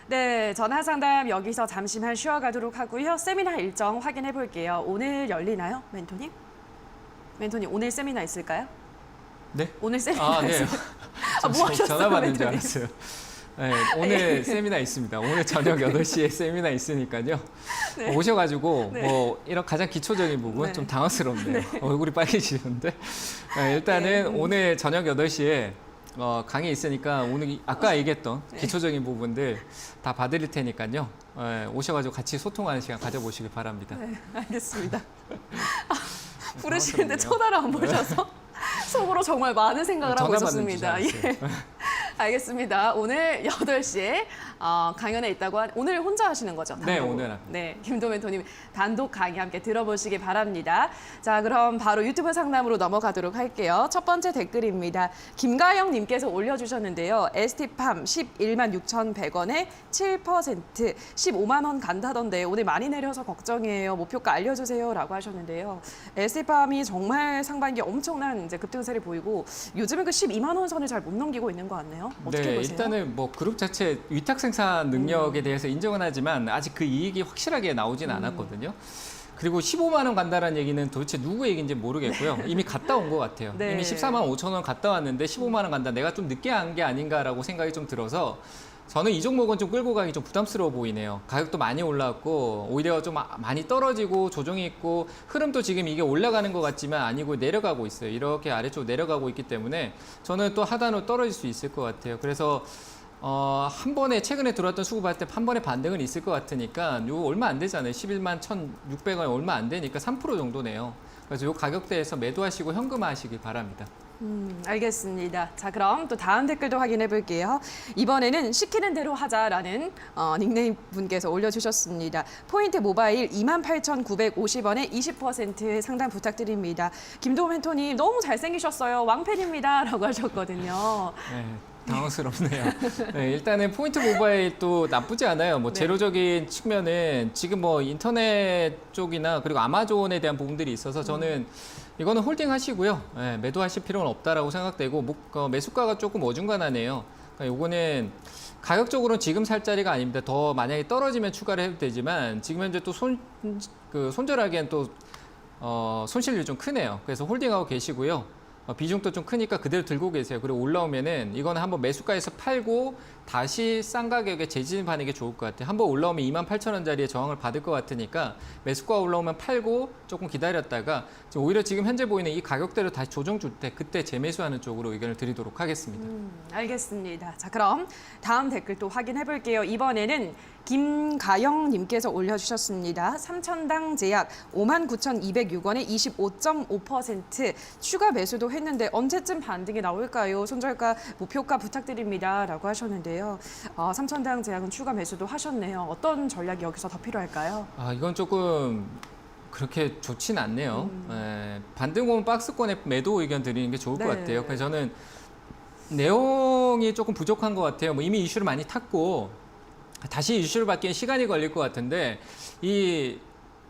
네, 전화 상담 여기서 잠시만 쉬어가도록 하고요. 세미나 일정 확인해 볼게요. 오늘 열리나요, 멘토님? 멘토님, 오늘 세미나 있을까요? 네? 오늘 세미나 아, 네. 있을까요? 뭐 하셨어요, 전화 받는 줄 멘토님? 알았어요. 네, 오늘 세미나 있습니다. 오늘 저녁 8시에 세미나 있으니까요. 오셔가지고 뭐 이런 가장 기초적인 부분 네. 좀 당황스럽네요. 얼굴이 빨개지는데 일단은 오늘 저녁 8시에 강의 있으니까 오늘 아까 얘기했던 기초적인 부분들 다 봐드릴 테니까요. 오셔가지고 같이 소통하는 시간 가져보시기 바랍니다. 네, 알겠습니다. 부르시는데 당황스럽네요. 전화를 안 보셔서 속으로 정말 많은 생각을 하고 전화 받는 줄 있었습니다. 알았어요. 예. 알겠습니다. 오늘 8시에 강연에 있다고 오늘 혼자 하시는 거죠? 네, 단독으로? 오늘 합니다. 네, 김도 멘토님 단독 강의 함께 들어보시기 바랍니다. 자, 그럼 바로 유튜브 상담으로 넘어가도록 할게요. 첫 번째 댓글입니다. 김가영 님께서 올려주셨는데요. ST팜 11만 6,100원에 7%, 15만 원 간다던데 오늘 많이 내려서 걱정이에요. 목표가 알려주세요. 라고 하셨는데요. ST팜이 정말 상반기 엄청난 이제 급등세를 보이고 요즘은 그 12만 원 선을 잘 못 넘기고 있는 것 같네요. 어떻게 네, 보세요? 일단은 뭐 그룹 자체 위탁 생산 능력에 대해서 인정은 하지만 아직 그 이익이 확실하게 나오진 않았거든요. 그리고 15만 원 간다는 얘기는 도대체 누구 얘기인지 모르겠고요. 이미 갔다 온 것 같아요. 네. 이미 14만 5천 원 갔다 왔는데 15만 원 간다. 내가 좀 늦게 한 게 아닌가라고 생각이 좀 들어서 저는 이 종목은 좀 끌고 가기 좀 부담스러워 보이네요. 가격도 많이 올라왔고 오히려 좀 많이 떨어지고 조정이 있고 흐름도 지금 이게 올라가는 것 같지만 아니고 내려가고 있어요. 이렇게 아래쪽으로 내려가고 있기 때문에 저는 또 하단으로 떨어질 수 있을 것 같아요. 그래서 한 번에 최근에 들어왔던 수급 할 때 한 번에 반등은 있을 것 같으니까 요 얼마 안 되잖아요. 11만 1,600원이 얼마 안 되니까 3% 정도네요. 그래서 요 가격대에서 매도하시고 현금화하시길 바랍니다. 알겠습니다. 자, 그럼 또 다음 댓글도 확인해 볼게요. 이번에는 시키는 대로 하자라는 닉네임 분께서 올려주셨습니다. 포인트 모바일 28,950원에 20% 상담 부탁드립니다. 김도우 멘토님 너무 잘생기셨어요. 왕팬입니다. 라고 하셨거든요. 네, 당황스럽네요. 네, 일단은 포인트 모바일 또 나쁘지 않아요. 뭐 네. 재료적인 측면은 지금 뭐 인터넷 쪽이나 그리고 아마존에 대한 부분들이 있어서 저는 이거는 홀딩 하시고요. 네, 매도하실 필요는 없다라고 생각되고 매수가가 조금 어중간하네요. 그러니까 요거는 가격적으로는 지금 살 자리가 아닙니다. 더 만약에 떨어지면 추가를 해도 되지만 지금 현재 또 손절하기엔 또 손실률이 좀 크네요. 그래서 홀딩하고 계시고요. 비중도 좀 크니까 그대로 들고 계세요. 그리고 올라오면은 이거는 한번 매수가에서 팔고 다시 싼 가격에 재진입하는 게 좋을 것 같아요. 한번 올라오면 28,000원짜리의 저항을 받을 것 같으니까 매수가 올라오면 팔고 조금 기다렸다가 오히려 지금 현재 보이는 이 가격대로 다시 조정 줄 때 그때 재매수하는 쪽으로 의견을 드리도록 하겠습니다. 알겠습니다. 자, 그럼 다음 댓글 또 확인해 볼게요. 이번에는 김가영 님께서 올려주셨습니다. 3천당 제약 59,206원에 25.5% 추가 매수도 했는데 언제쯤 반등이 나올까요? 손절가 목표가 부탁드립니다. 라고 하셨는데요. 3천당 제약은 추가 매수도 하셨네요. 어떤 전략이 여기서 더 필요할까요? 이건 조금 그렇게 좋진 않네요. 반등 오면 박스권에 매도 의견 드리는 게 좋을 것 네. 같아요. 그래서 저는 내용이 조금 부족한 것 같아요. 뭐 이미 이슈를 많이 탔고 다시 이슈를 받기엔 시간이 걸릴 것 같은데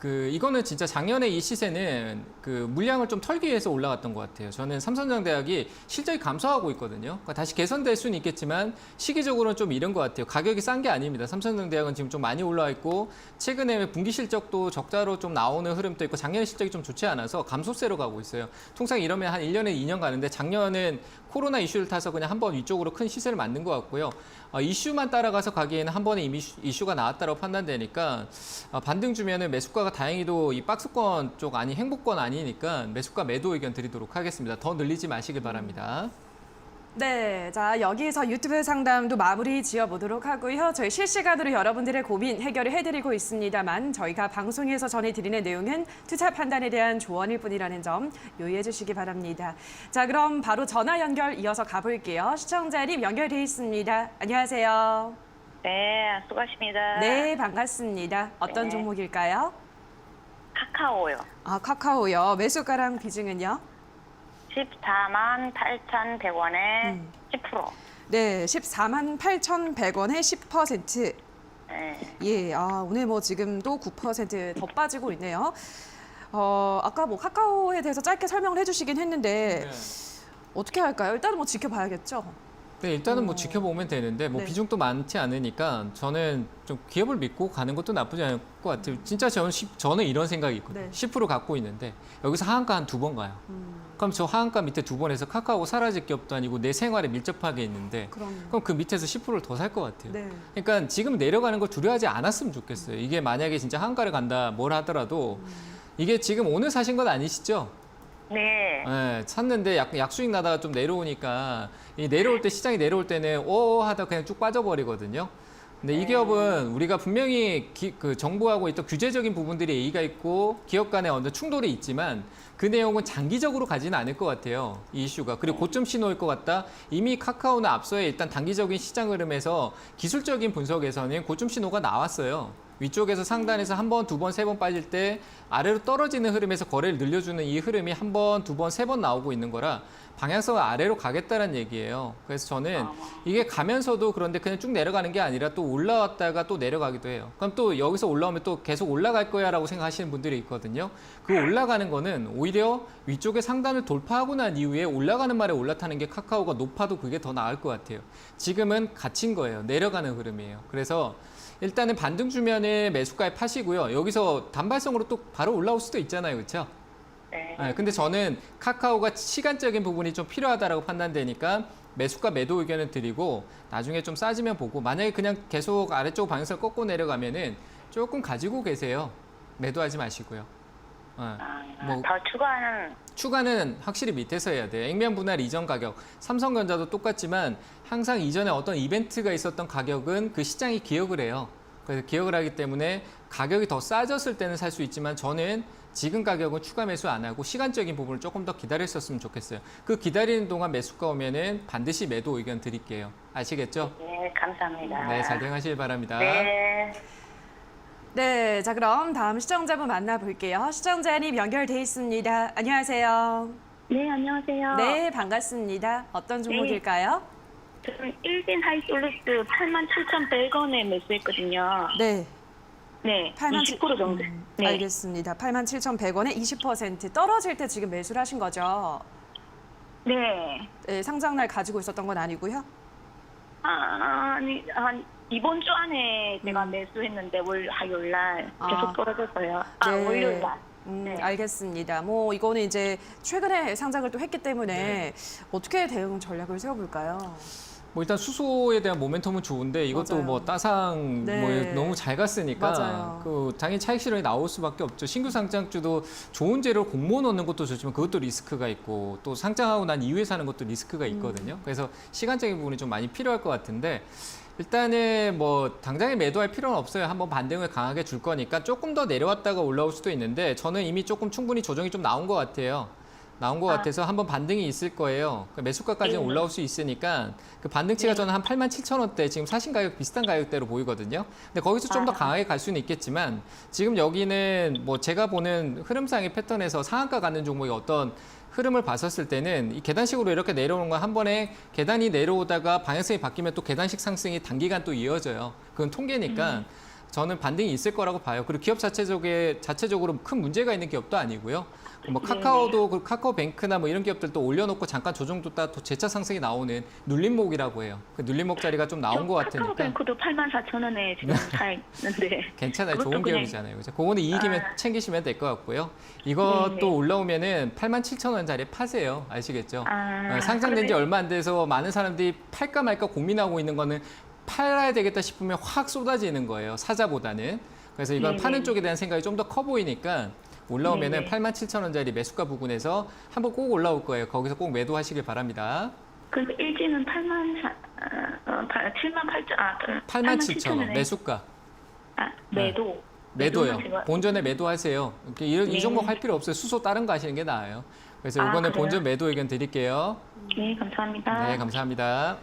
이거는 진짜 작년에 이 시세는 물량을 좀 털기 위해서 올라갔던 것 같아요. 저는 삼성전자대학이 실적이 감소하고 있거든요. 그러니까 다시 개선될 수는 있겠지만 시기적으로는 좀 이른 것 같아요. 가격이 싼 게 아닙니다. 삼성전자대학은 지금 좀 많이 올라와 있고 최근에 분기 실적도 적자로 좀 나오는 흐름도 있고 작년에 실적이 좀 좋지 않아서 감소세로 가고 있어요. 통상 이러면 한 1년에 2년 가는데 작년은 코로나 이슈를 타서 그냥 한번 위쪽으로 큰 시세를 만든 것 같고요. 이슈만 따라가서 가기에는 한 번에 이미 이슈가 나왔다고 판단되니까 반등 주면은 매수가가 다행히도 이 박스권 쪽 아니 행복권 아니니까 매수가 매도 의견 드리도록 하겠습니다. 더 늘리지 마시길 바랍니다. 네, 자 여기서 유튜브 상담도 마무리 지어보도록 하고요. 저희 실시간으로 여러분들의 고민 해결을 해드리고 있습니다만 저희가 방송에서 전해드리는 내용은 투자 판단에 대한 조언일 뿐이라는 점 유의해 주시기 바랍니다. 자, 그럼 바로 전화 연결 이어서 가볼게요. 시청자님 연결돼 있습니다. 안녕하세요. 네, 수고하십니다. 네, 반갑습니다. 어떤 네. 종목일까요? 카카오요. 아, 카카오요. 매수가랑 비중은요? 148,100원에 10%. 네, 148,100원에 10%. 네. 예, 오늘 뭐 지금도 9%더 빠지고 있네요. 아까 뭐 카카오에 대해서 짧게 설명을 해주시긴 했는데 어떻게 할까요? 일단은 뭐 지켜봐야겠죠. 네, 일단은 뭐 지켜보면 되는데 뭐 네. 비중도 많지 않으니까 저는 좀 기업을 믿고 가는 것도 나쁘지 않을 것 같아요. 진짜 저는 이런 생각이 있거든요. 네. 10% 갖고 있는데 여기서 하한가 한 2번 가요. 그럼 저 하한가 밑에 2번 해서 카카오 사라질 기업도 아니고 내 생활에 밀접하게 있는데 그럼. 그럼 그 밑에서 10%를 더 살 것 같아요. 네. 그러니까 지금 내려가는 걸 두려워하지 않았으면 좋겠어요. 이게 만약에 진짜 한가를 간다 뭘 하더라도 이게 지금 오늘 사신 건 아니시죠? 네. 네, 샀는데 약수익 나다가 좀 내려오니까 이 내려올 때 시장이 내려올 때는 하다 그냥 쭉 빠져버리거든요. 근데 이 기업은 우리가 분명히 정부하고 있던 규제적인 부분들이 예의가 있고 기업 간에 어느 충돌이 있지만 그 내용은 장기적으로 가지는 않을 것 같아요. 이 이슈가. 그리고 고점 신호일 것 같다. 이미 카카오는 앞서에 일단 단기적인 시장 흐름에서 기술적인 분석에서는 고점 신호가 나왔어요. 위쪽에서 상단에서 한 번, 2번, 3번 빠질 때 아래로 떨어지는 흐름에서 거래를 늘려주는 이 흐름이 한 번, 2번, 3번 나오고 있는 거라 방향성을 아래로 가겠다는 얘기예요. 그래서 저는 이게 가면서도 그런데 그냥 쭉 내려가는 게 아니라 또 올라왔다가 또 내려가기도 해요. 그럼 또 여기서 올라오면 또 계속 올라갈 거야라고 생각하시는 분들이 있거든요. 그 올라가는 거는 오히려 위쪽에 상단을 돌파하고 난 이후에 올라가는 말에 올라타는 게 카카오가 높아도 그게 더 나을 것 같아요. 지금은 갇힌 거예요. 내려가는 흐름이에요. 그래서 일단은 반등 주면은 매수가에 파시고요. 여기서 단발성으로 또 바로 올라올 수도 있잖아요. 그렇죠? 네. 네, 근데 저는 카카오가 시간적인 부분이 좀 필요하다라고 판단되니까 매수가 매도 의견을 드리고 나중에 좀 싸지면 보고 만약에 그냥 계속 아래쪽 방향성을 꺾고 내려가면은 조금 가지고 계세요. 매도하지 마시고요. 뭐 더 추가는 확실히 밑에서 해야 돼요. 액면 분할 이전 가격. 삼성전자도 똑같지만 항상 이전에 어떤 이벤트가 있었던 가격은 그 시장이 기억을 해요. 그래서 기억을 하기 때문에 가격이 더 싸졌을 때는 살 수 있지만 저는 지금 가격은 추가 매수 안 하고 시간적인 부분을 조금 더 기다렸었으면 좋겠어요. 그 기다리는 동안 매수가 오면은 반드시 매도 의견 드릴게요. 아시겠죠? 네, 감사합니다. 네, 잘 대응하시길 바랍니다. 네. 네, 자 그럼 다음 시청자분 만나볼게요. 시청자님 연결돼 있습니다. 안녕하세요. 네, 안녕하세요. 네, 반갑습니다. 어떤 종목일까요? 저는 일진 하이솔루스 87,100원에 매수했거든요. 네, 네, 20% 정도. 네. 알겠습니다. 87,100원에 20% 떨어질 때 지금 매수를 하신 거죠? 네. 네, 상장날 가지고 있었던 건 아니고요? 아니, 한 이번 주 안에 제가 매수했는데 화요일 날 계속 떨어졌어요. 네. 월요일 날. 네. 알겠습니다. 뭐 이거는 이제 최근에 상장을 또 했기 때문에 어떻게 대응 전략을 세워볼까요? 뭐 일단 수소에 대한 모멘텀은 좋은데 이것도 맞아요. 뭐 따상 네. 뭐 너무 잘 갔으니까 맞아요. 당연히 차익 실현이 나올 수밖에 없죠. 신규 상장주도 좋은 재료를 공모 넣는 것도 좋지만 그것도 리스크가 있고 또 상장하고 난 이후에 사는 것도 리스크가 있거든요. 그래서 시간적인 부분이 좀 많이 필요할 것 같은데 일단은 뭐 당장에 매도할 필요는 없어요. 한번 반등을 강하게 줄 거니까 조금 더 내려왔다가 올라올 수도 있는데 저는 이미 조금 충분히 조정이 좀 나온 것 같아요. 나온 것 같아서 한번 반등이 있을 거예요. 그러니까 매수가까지는 올라올 수 있으니까 그 반등치가 저는 한 87,000원대 지금 사신 가격 비슷한 가격대로 보이거든요. 근데 거기서 좀 더 강하게 갈 수는 있겠지만 지금 여기는 뭐 제가 보는 흐름상의 패턴에서 상한가 가는 종목이 어떤 흐름을 봤었을 때는 이 계단식으로 이렇게 내려오는 건 한 번에 계단이 내려오다가 방향성이 바뀌면 또 계단식 상승이 단기간 또 이어져요. 그건 통계니까 저는 반등이 있을 거라고 봐요. 그리고 기업 자체적으로 큰 문제가 있는 기업도 아니고요. 뭐 카카오도 그 카카오뱅크나 뭐 이런 것들도 올려놓고 잠깐 조정줬다 또 재차 상승이 나오는 눌림목이라고 해요. 그 눌림목 자리가 좀 나온 것 같으니까. 카카오뱅크도 84,000원에 지금 사 있는데. 괜찮아요. 그것도 좋은 그냥- 기업이잖아요. 그죠? 그거는 이익이면 챙기시면 될 것 같고요. 이것도 네네. 올라오면은 87,000원짜리 파세요. 아시겠죠? 아, 상장된 지 그러면- 얼마 안 돼서 많은 사람들이 팔까 말까 고민하고 있는 거는 팔아야 되겠다 싶으면 확 쏟아지는 거예요. 사자보다는. 그래서 이건 네네. 파는 쪽에 대한 생각이 좀 더 커 보이니까 올라오면은 네네. 87,000원짜리 매수가 부근에서 한번 꼭 올라올 거예요. 거기서 꼭 매도하시길 바랍니다. 그래서 일지는 87,000원 매수가. 매도. 매도요. 매도는 제가- 본전에 매도하세요. 이렇게 이 네. 종목 할 필요 없어요. 수소 다른 거 하시는 게 나아요. 그래서 아, 이번에 그래요? 본전 매도 의견 드릴게요. 네, 감사합니다. 네, 감사합니다.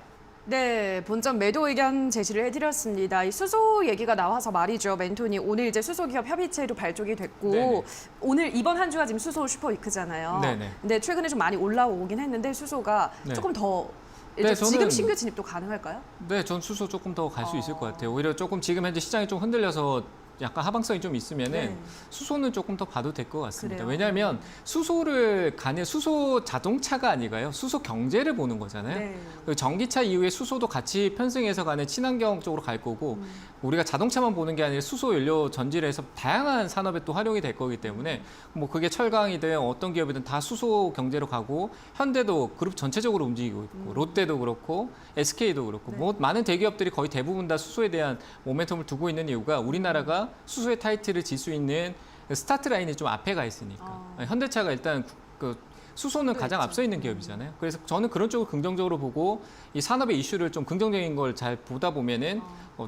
네, 본점 매도 의견 제시를 해드렸습니다. 이 수소 얘기가 나와서 말이죠. 멘토니 오늘 이제 수소기업 협의체도 발족이 됐고 네네. 오늘 이번 한 주가 지금 수소 슈퍼위크잖아요. 네네. 근데 최근에 좀 많이 올라오긴 했는데 수소가 네. 조금 더 네, 지금 저는- 신규 진입도 가능할까요? 네, 전 수소 조금 더 갈 수 있을 것 같아요. 오히려 조금 지금 현재 시장이 좀 흔들려서 약간 하방성이 좀 있으면은 네. 수소는 조금 더 봐도 될 것 같습니다. 그래요? 왜냐하면 수소를 가는 수소 자동차가 아니가요. 수소 경제를 보는 거잖아요. 네. 그리고 전기차 이후에 수소도 같이 편승해서 가는 친환경 쪽으로 갈 거고 우리가 자동차만 보는 게 아니라 수소 연료 전지를 해서 다양한 산업에 또 활용이 될 거기 때문에 뭐 그게 철강이든 어떤 기업이든 다 수소 경제로 가고 현대도 그룹 전체적으로 움직이고 있고 롯데도 그렇고 SK도 그렇고 뭐 많은 대기업들이 거의 대부분 다 수소에 대한 모멘텀을 두고 있는 이유가 우리나라가 수소의 타이틀을 질 수 있는 스타트 라인이 좀 앞에 가 있으니까 현대차가 일단 그 수소는 가장 앞서 있는 기업이잖아요. 그래서 저는 그런 쪽을 긍정적으로 보고 이 산업의 이슈를 좀 긍정적인 걸 잘 보다 보면은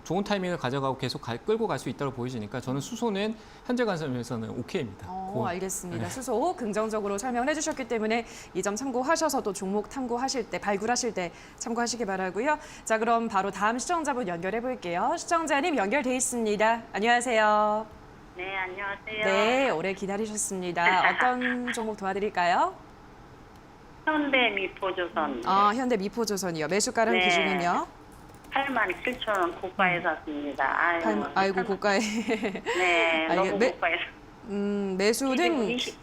좋은 타이밍을 가져가고 계속 끌고 갈 수 있다고 보여지니까 저는 수소는 현재 관점에서는 오케이입니다. 알겠습니다. 네. 수소 긍정적으로 설명을 해주셨기 때문에 이 점 참고하셔서 또 종목 탐구하실 때, 발굴하실 때 참고하시기 바라고요. 자, 그럼 바로 다음 시청자분 연결해 볼게요. 시청자님 연결돼 있습니다. 안녕하세요. 네, 안녕하세요. 네, 오래 기다리셨습니다. 어떤 종목 도와드릴까요? 현대 미포조선 현대 미포조선이요. 매수가랑 네. 기준은요? 87,000원 고가에 샀습니다. 아이고 고가에. 네, 너무 매- 고가에 매수는 20%.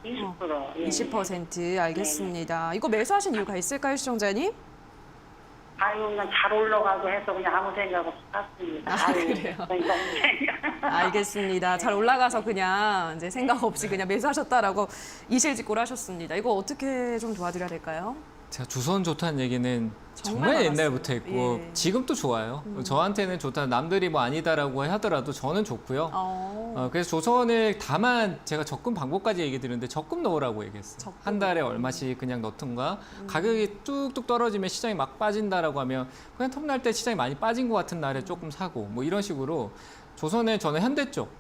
예. 20% 알겠습니다. 이거 매수하신 이유가 있을까요, 시청자님? 아유, 그냥 잘 올라가고 해서 그냥 아무 생각 없이 샀습니다. 그래요? 알겠습니다. 잘 올라가서 그냥 이제 생각 없이 그냥 매수하셨다라고 이실직고를 하셨습니다. 이거 어떻게 좀 도와드려야 될까요? 제가 주선 좋다는 얘기는 정말 정말 많았어요. 옛날부터 했고 예. 지금도 좋아요. 저한테는 좋다. 남들이 뭐 아니다라고 하더라도 저는 좋고요. 그래서 조선을 다만 제가 적금 방법까지 얘기 드렸는데 적금 넣으라고 얘기했어요. 적금. 한 달에 얼마씩 그냥 넣던가 가격이 뚝뚝 떨어지면 시장이 막 빠진다라고 하면 그냥 텀날 때 시장이 많이 빠진 것 같은 날에 조금 사고 뭐 이런 식으로 조선에 저는 현대 쪽,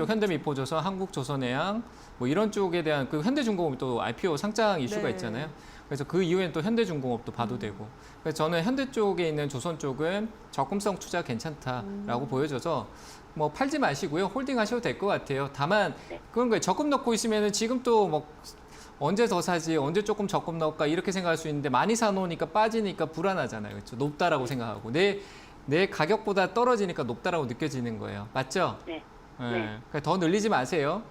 현대미포조선, 한국조선해양 뭐 이런 쪽에 대한 그 현대중공업이 또 IPO 상장 이슈가 네. 있잖아요. 그래서 그 이후엔 또 현대중공업도 봐도 되고 그래서 저는 현대 쪽에 있는 조선 쪽은 적금성 투자 괜찮다라고 보여져서 뭐 팔지 마시고요. 홀딩하셔도 될 것 같아요. 다만 그런 거예요. 적금 넣고 있으면은 지금 또 뭐 언제 더 사지, 언제 조금 적금 넣을까 이렇게 생각할 수 있는데 많이 사놓으니까 빠지니까 불안하잖아요. 그렇죠? 높다라고 생각하고 내 가격보다 떨어지니까 높다라고 느껴지는 거예요. 맞죠? 네. 그러니까 더 늘리지 마세요.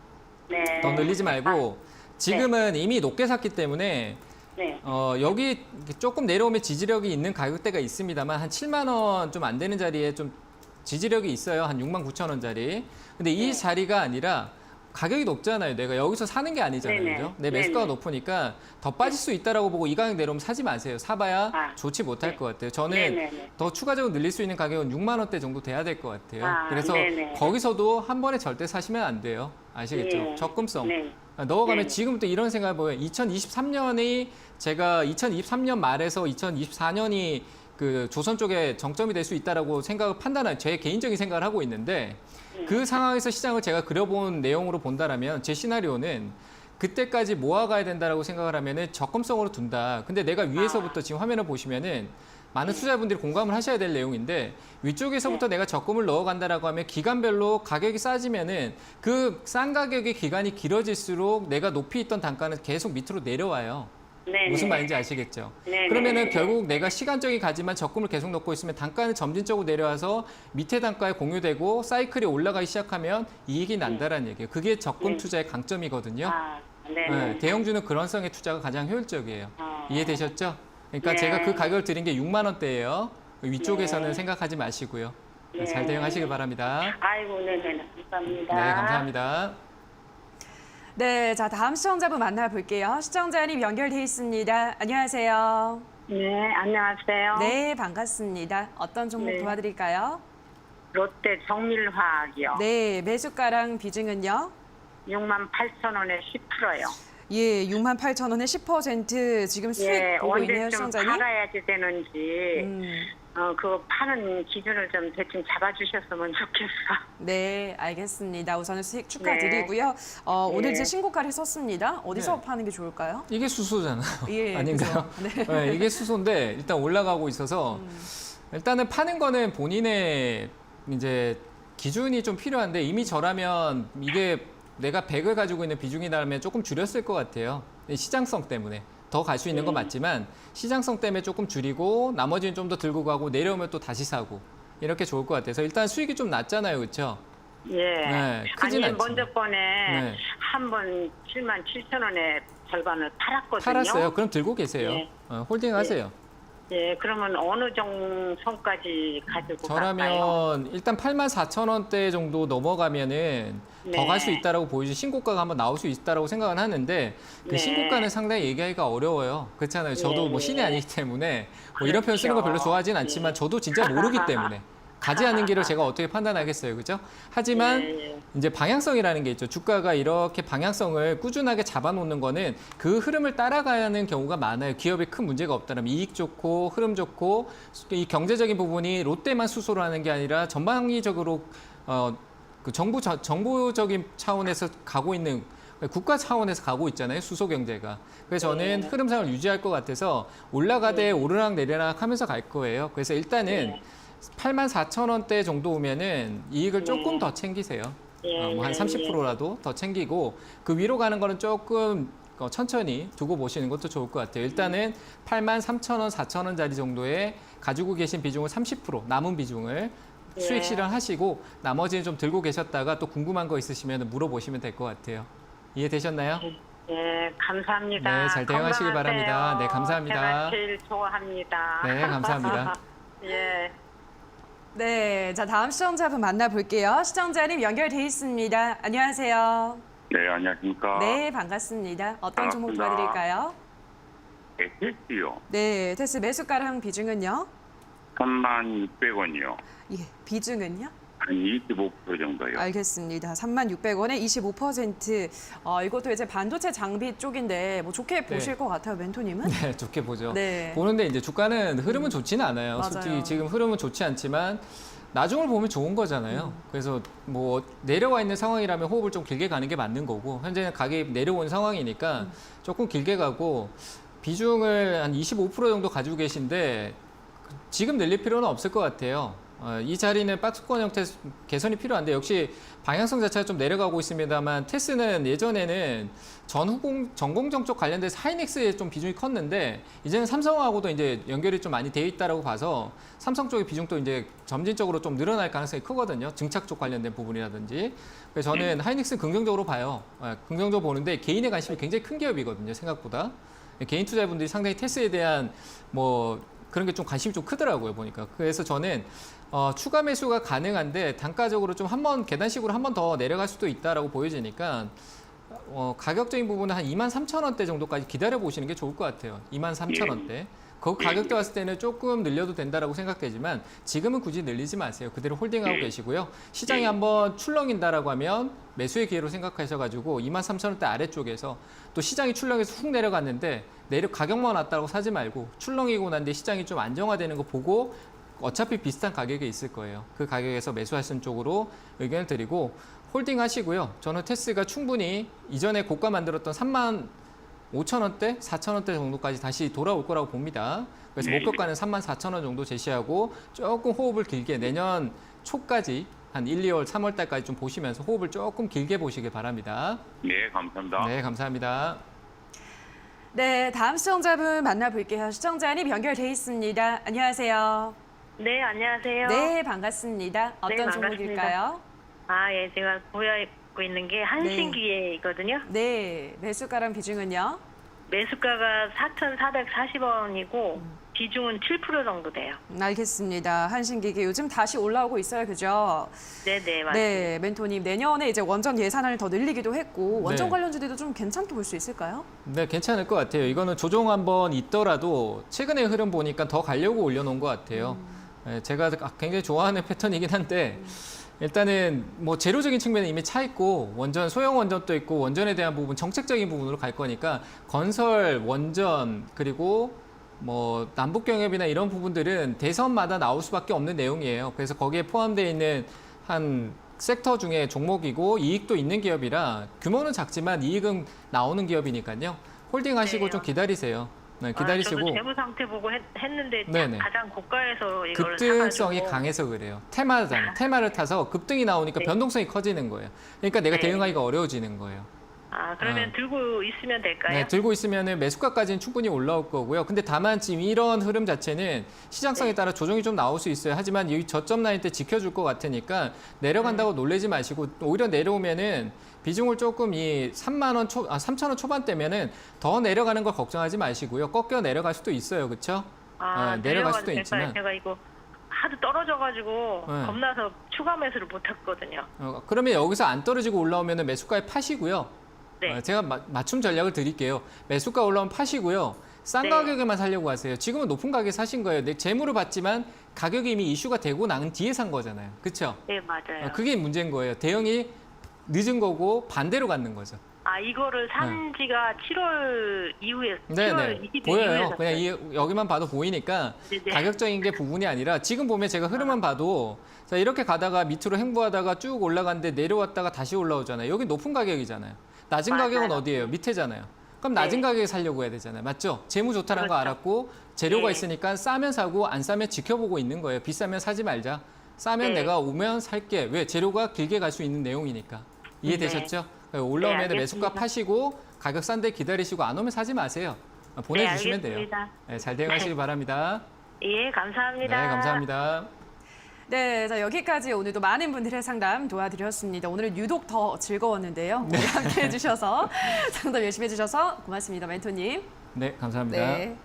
네. 더 늘리지 말고 지금은 이미 높게 샀기 때문에 네. 여기 조금 내려오면 지지력이 있는 가격대가 있습니다만 한 7만 원 좀 안 되는 자리에 좀 지지력이 있어요. 한 6만 9천 원짜리. 근데 이 자리가 아니라 가격이 높잖아요. 내가 여기서 사는 게 아니잖아요. 네네. 그죠? 내 매수가가 네네. 높으니까 더 빠질 수 있다라고 보고 이 가격 내려오면 사지 마세요. 사봐야 좋지 못할 것 같아요. 저는 네네네. 더 추가적으로 늘릴 수 있는 가격은 6만 원대 정도 돼야 될 것 같아요. 그래서 네네. 거기서도 한 번에 절대 사시면 안 돼요. 아시겠죠? 예. 적금성. 네. 넣어가면 네. 지금부터 이런 생각을 보여요. 2023년이 제가 2023년 말에서 2024년이 그 조선 쪽에 정점이 될 수 있다라고 생각을 판단한 제 개인적인 생각을 하고 있는데 그 상황에서 시장을 제가 그려본 내용으로 본다라면 제 시나리오는 그때까지 모아가야 된다라고 생각을 하면은 적금성으로 둔다. 근데 내가 위에서부터 지금 화면을 보시면은 많은 투자자분들이 공감을 하셔야 될 내용인데 위쪽에서부터 내가 적금을 넣어간다라고 하면 기간별로 가격이 싸지면은 그 싼 가격의 기간이 길어질수록 내가 높이 있던 단가는 계속 밑으로 내려와요. 네. 무슨 말인지 아시겠죠? 네. 그러면은 결국 내가 시간적인 가지만 적금을 계속 넣고 있으면 단가는 점진적으로 내려와서 밑에 단가에 공유되고 사이클이 올라가기 시작하면 이익이 난다라는 얘기예요. 그게 적금 투자의 강점이거든요. 아, 네. 네, 대형주는 그런성의 투자가 가장 효율적이에요. 이해되셨죠? 그러니까 네. 제가 그 가격을 드린 게 6만 원대예요. 위쪽에서는 생각하지 마시고요. 네. 잘 대응하시길 바랍니다. 아이고, 네네. 감사합니다. 네, 감사합니다. 네, 자 다음 시청자분 만나볼게요. 시청자님 연결돼 있습니다. 안녕하세요. 네, 안녕하세요. 네, 반갑습니다. 어떤 종목 네. 도와드릴까요? 롯데 정밀화학이요. 네, 매수가랑 비중은요? 68,000원에 10%요. 예, 68,000원에 10% 지금 수익 예, 보고 있네요, 언제쯤 시청자님. 팔아야지 되는지 음, 그 파는 기준을 좀 대충 잡아주셨으면 좋겠어. 네, 알겠습니다. 우선은 수익 축하드리고요. 오늘 네. 이제 신고가를 썼습니다. 어디서 네. 파는 게 좋을까요? 이게 수소잖아요. 예, 아닌가요? 그죠. 네. 네, 이게 수소인데 일단 올라가고 있어서 일단은 파는 거는 본인의 이제 기준이 좀 필요한데 이미 저라면 이게 내가 100을 가지고 있는 비중이라면 조금 줄였을 것 같아요. 시장성 때문에. 더 갈 수 있는 건 맞지만 시장성 때문에 조금 줄이고 나머지는 좀 더 들고 가고 내려오면 또 다시 사고 이렇게 좋을 것 같아서 일단 수익이 좀 낮잖아요. 그렇죠? 예. 네, 크진 아니, 않지만. 먼저 번에 네. 한 번 77,000원에 절반을 팔았거든요. 팔았어요. 그럼 들고 계세요. 네. 홀딩 하세요. 예, 그러면 어느 정도까지 가지고 갈까요? 저라면 일단 84,000원대 정도 넘어가면은 네. 더 갈 수 있다라고 보이죠. 신고가가 한번 나올 수 있다라고 생각은 하는데 그 네. 신고가는 상당히 얘기하기가 어려워요. 그렇잖아요. 저도 네. 뭐 신이 아니기 때문에 뭐 이런 표현 쓰는 거 별로 그렇죠. 좋아하진 않지만 저도 진짜 모르기 때문에 가지 않은 길을 제가 어떻게 판단하겠어요. 그죠? 하지만 예. 이제 방향성이라는 게 있죠. 주가가 이렇게 방향성을 꾸준하게 잡아놓는 거는 그 흐름을 따라가는 경우가 많아요. 기업에 큰 문제가 없다면 이익 좋고 흐름 좋고 이 경제적인 부분이 롯데만 수소로 하는 게 아니라 전방위적으로 그 정부적인 차원에서 가고 있는 국가 차원에서 가고 있잖아요. 수소 경제가. 그래서 저는 흐름상을 유지할 것 같아서 올라가되 오르락 내리락 하면서 갈 거예요. 그래서 일단은 84,000원대 정도 오면은 이익을 조금 더 챙기세요. 뭐 한 30%라도 더 챙기고 그 위로 가는 거는 조금 천천히 두고 보시는 것도 좋을 것 같아요. 일단은 83,000원, 4,000원짜리 정도에 가지고 계신 비중을 30% 남은 비중을 수익 실현하시고 나머지는 좀 들고 계셨다가 또 궁금한 거 있으시면 물어보시면 될 것 같아요. 이해되셨나요? 예, 감사합니다. 네, 잘 대응하시길 건강하세요. 바랍니다. 네, 감사합니다. 제가 제일 좋아합니다. 네, 감사합니다. 예. 네, 자 다음 시청자분 만나볼게요. 시청자님 연결돼 있습니다. 안녕하세요. 네, 안녕하십니까. 네, 반갑습니다. 어떤 종목 반갑습니다. 도와드릴까요? SS요. 네, 테스 매수가랑 비중은요? 3,600원이요. 예, 비중은요? 한 25% 정도요. 알겠습니다. 36,000원에 25%. 이것도 이제 반도체 장비 쪽인데 뭐 좋게 보실 것 같아요, 멘토님은? 네, 좋게 보죠. 네. 보는데 이제 주가는 흐름은 좋지는 않아요. 맞아요. 솔직히 지금 흐름은 좋지 않지만 나중을 보면 좋은 거잖아요. 그래서 뭐 내려와 있는 상황이라면 호흡을 좀 길게 가는 게 맞는 거고 현재는 가격이 내려온 상황이니까 조금 길게 가고 비중을 한 25% 정도 가지고 계신데 지금 늘릴 필요는 없을 것 같아요. 이 자리는 박스권 형태 개선이 필요한데 역시 방향성 자체가 좀 내려가고 있습니다만 테스는 예전에는 전공정 쪽 관련돼서 하이닉스에 좀 비중이 컸는데 이제는 삼성하고도 이제 연결이 좀 많이 되어 있다라고 봐서 삼성 쪽의 비중도 이제 점진적으로 좀 늘어날 가능성이 크거든요. 증착 쪽 관련된 부분이라든지. 그래서 저는 하이닉스는 긍정적으로 봐요. 긍정적으로 보는데 개인의 관심이 굉장히 큰 기업이거든요. 생각보다. 개인 투자자분들이 상당히 테스에 대한 뭐 그런 게 좀 관심이 좀 크더라고요, 보니까. 그래서 저는 추가 매수가 가능한데 단가적으로 좀 한번 계단식으로 한 번 더 내려갈 수도 있다라고 보여지니까 가격적인 부분은 한 23,000원대 정도까지 기다려 보시는 게 좋을 것 같아요. 23,000원대. 그 가격대 왔을 때는 조금 늘려도 된다라고 생각되지만 지금은 굳이 늘리지 마세요. 그대로 홀딩하고 계시고요. 시장이 한번 출렁인다라고 하면 매수의 기회로 생각하셔가지고 23,000원대 아래쪽에서 또 시장이 출렁해서 훅 내려갔는데 가격만 왔다고 사지 말고 출렁이고 난 뒤에 시장이 좀 안정화되는 거 보고 어차피 비슷한 가격에 있을 거예요. 그 가격에서 매수하시는 쪽으로 의견을 드리고 홀딩 하시고요. 저는 테스가 충분히 이전에 고가 만들었던 35,000원대, 4,000원대 정도까지 다시 돌아올 거라고 봅니다. 그래서 목표가는 34,000원 정도 제시하고 조금 호흡을 길게 내년 초까지 한 1, 2월, 3월 달까지 좀 보시면서 호흡을 조금 길게 보시길 바랍니다. 네, 감사합니다. 네, 감사합니다. 네, 다음 시청자분 만나볼게요. 시청자님 연결돼 있습니다. 안녕하세요. 네, 안녕하세요. 네, 반갑습니다. 어떤 반갑습니다. 종목일까요? 아, 예, 제가 보유하고 있는 게 한신기계이거든요. 네, 매수가랑 비중은요? 매수가가 4,440원이고 비중은 7% 정도 돼요. 알겠습니다. 한신기계 요즘 다시 올라오고 있어요, 그죠? 네, 네, 맞습니다. 네, 멘토님 내년에 이제 원전 예산을 더 늘리기도 했고 원전 네. 관련주들도 좀 괜찮게 볼 수 있을까요? 네, 괜찮을 것 같아요. 이거는 조정 한번 있더라도 최근의 흐름 보니까 더 가려고 올려놓은 것 같아요. 네, 제가 굉장히 좋아하는 패턴이긴 한데 일단은 뭐 재료적인 측면은 이미 차 있고 원전 소형 원전도 있고 원전에 대한 부분 정책적인 부분으로 갈 거니까 건설 원전 그리고 뭐 남북 경협이나 이런 부분들은 대선마다 나올 수밖에 없는 내용이에요. 그래서 거기에 포함되어 있는 한 섹터 중에 종목이고 이익도 있는 기업이라 규모는 작지만 이익은 나오는 기업이니까요. 홀딩하시고 네. 좀 기다리세요. 네, 기다리시고. 저도 재무 상태 보고 했는데 네네. 가장 고가에서 이걸 급등성이 사가지고. 강해서 그래요. 테마잖아요. 테마를 타서 급등이 나오니까 네. 변동성이 커지는 거예요. 그러니까 내가 네. 대응하기가 어려워지는 거예요. 아, 그러면 들고 있으면 될까요? 네, 들고 있으면 매수가까지는 충분히 올라올 거고요. 근데 다만 지금 이런 흐름 자체는 시장성에 따라 조정이 좀 나올 수 있어요. 하지만 이 저점 라인 때 지켜줄 것 같으니까 내려간다고 놀라지 마시고 오히려 내려오면은 비중을 조금 이 3천 원 초반대면은 더 내려가는 걸 걱정하지 마시고요. 꺾여 내려갈 수도 있어요. 그렇죠? 아, 내려갈 수도 될까요? 있지만. 제가 이거 하도 떨어져가지고 네. 겁나서 추가 매수를 못했거든요. 그러면 여기서 안 떨어지고 올라오면 매수가에 파시고요. 네. 제가 맞춤 전략을 드릴게요. 매수가 올라오면 파시고요. 싼 네. 가격에만 사려고 하세요. 지금은 높은 가격에 사신 거예요. 재무를 받지만 가격이 이미 이슈가 되고 난 뒤에 산 거잖아요. 그렇죠? 네, 맞아요. 그게 문제인 거예요. 대응이 늦은 거고 반대로 갖는 거죠. 아, 이거를 산 지가 7월 이후에, 7월 네네. 20일 이후에 보여요. 샀어요. 그냥 여기만 봐도 보이니까 네네. 가격적인 게 부분이 아니라 지금 보면 제가 흐름만 봐도 자, 이렇게 가다가 밑으로 행보하다가 쭉 올라갔는데 내려왔다가 다시 올라오잖아요. 여기 높은 가격이잖아요. 낮은 맞아요. 가격은 어디예요? 밑에잖아요. 그럼 낮은 네. 가격에 살려고 해야 되잖아요. 맞죠? 재무 좋다는 거 그렇죠. 알았고 재료가 네. 있으니까 싸면 사고 안 싸면 지켜보고 있는 거예요. 비싸면 사지 말자. 싸면 네. 내가 오면 살게. 왜? 재료가 길게 갈 수 있는 내용이니까. 이해되셨죠? 올라오면 네, 매수가 알겠습니다. 파시고 가격 싼 데 기다리시고 안 오면 사지 마세요. 보내주시면 돼요. 알겠습니다. 네, 잘 대응하시기 바랍니다. 예, 감사합니다. 네, 감사합니다. 네, 자 여기까지 오늘도 많은 분들의 상담 도와드렸습니다. 오늘은 유독 더 즐거웠는데요. 오늘 함께 해주셔서 상담 열심히 해주셔서 고맙습니다, 멘토님. 네, 감사합니다. 네.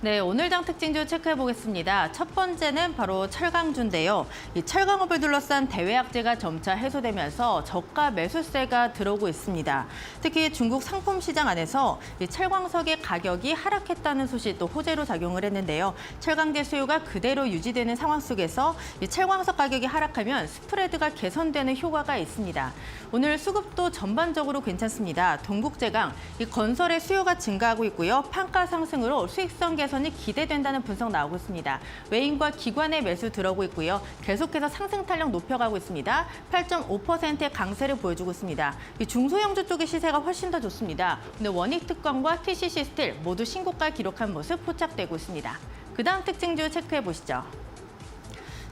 네, 오늘 장 특징주 체크해 보겠습니다. 첫 번째는 바로 철강주인데요. 이 철강업을 둘러싼 대외악재가 점차 해소되면서 저가 매수세가 들어오고 있습니다. 특히 중국 상품 시장 안에서 이 철광석의 가격이 하락했다는 소식도 호재로 작용을 했는데요. 철강제 수요가 그대로 유지되는 상황 속에서 이 철광석 가격이 하락하면 스프레드가 개선되는 효과가 있습니다. 오늘 수급도 전반적으로 괜찮습니다. 동국제강, 이 건설의 수요가 증가하고 있고요. 판가 상승으로 수익성 개선이 기대된다는 분석 나오고 있습니다. 외인과 기관의 매수 들어오고 있고요. 계속해서 상승 탄력 높여가고 있습니다. 8.5%의 강세를 보여주고 있습니다. 이 중소형주 쪽의 시세가 훨씬 더 좋습니다. 오늘 원익특권과 TCC 스틸 모두 신고가 기록한 모습 포착되고 있습니다. 그 다음 특징주 체크해 보시죠.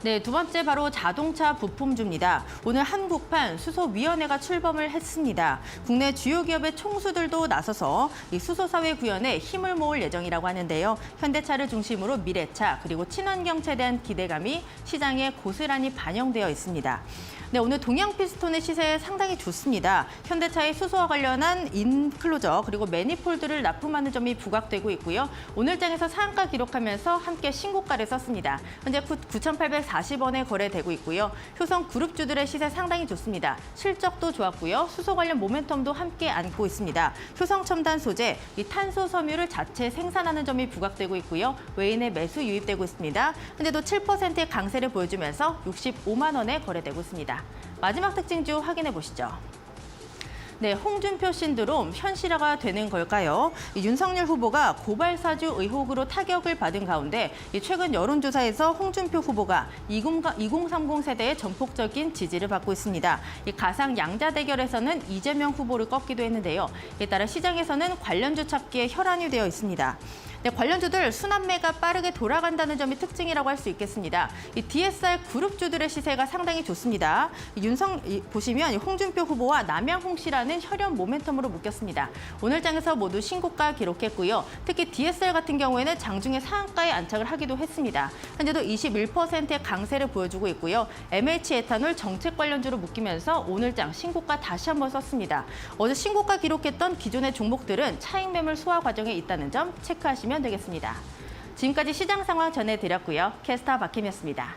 네, 두 번째 바로 자동차 부품주입니다. 오늘 한국판 수소위원회가 출범을 했습니다. 국내 주요 기업의 총수들도 나서서 이 수소사회 구현에 힘을 모을 예정이라고 하는데요. 현대차를 중심으로 미래차 그리고 친환경차에 대한 기대감이 시장에 고스란히 반영되어 있습니다. 네, 오늘 동양피스톤의 시세 상당히 좋습니다. 현대차의 수소와 관련한 인클로저 그리고 매니폴드를 납품하는 점이 부각되고 있고요. 오늘 장에서 상한가 기록하면서 함께 신고가를 썼습니다. 현재 9,840원에 거래되고 있고요. 효성 그룹주들의 시세 상당히 좋습니다. 실적도 좋았고요. 수소 관련 모멘텀도 함께 안고 있습니다. 효성 첨단 소재, 이 탄소 섬유를 자체 생산하는 점이 부각되고 있고요. 외인의 매수 유입되고 있습니다. 현재도 7%의 강세를 보여주면서 65만 원에 거래되고 있습니다. 마지막 특징주 확인해 보시죠. 네, 홍준표 신드롬 현실화가 되는 걸까요? 윤석열 후보가 고발사주 의혹으로 타격을 받은 가운데 최근 여론조사에서 홍준표 후보가 2030 세대의 전폭적인 지지를 받고 있습니다. 가상 양자 대결에서는 이재명 후보를 꺾기도 했는데요. 이에 따라 시장에서는 관련주 찾기에 혈안이 되어 있습니다. 네, 관련주들 순환매가 빠르게 돌아간다는 점이 특징이라고 할 수 있겠습니다. 이 DSR 그룹주들의 시세가 상당히 좋습니다. 보시면 홍준표 후보와 남양홍 씨라는 혈연 모멘텀으로 묶였습니다. 오늘 장에서 모두 신고가 기록했고요. 특히 DSR 같은 경우에는 장중에 상한가에 안착을 하기도 했습니다. 현재도 21%의 강세를 보여주고 있고요. MH 에탄올 정책 관련주로 묶이면서 오늘 장 신고가 다시 한번 썼습니다. 어제 신고가 기록했던 기존의 종목들은 차익 매물 소화 과정에 있다는 점 체크하시면 되겠습니다. 지금까지 시장 상황 전해드렸고요. 캐스터 박힘이었습니다.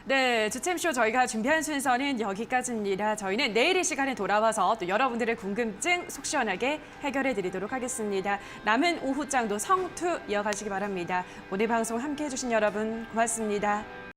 네, 주챔쇼 저희가 준비한 순서는 여기까지입니다. 저희는 내일 이 시간에 돌아와서 또 여러분들의 궁금증 속 시원하게 해결해 드리도록 하겠습니다. 남은 오후장도 성투 이어가시기 바랍니다. 오늘 방송 함께해 주신 여러분 고맙습니다.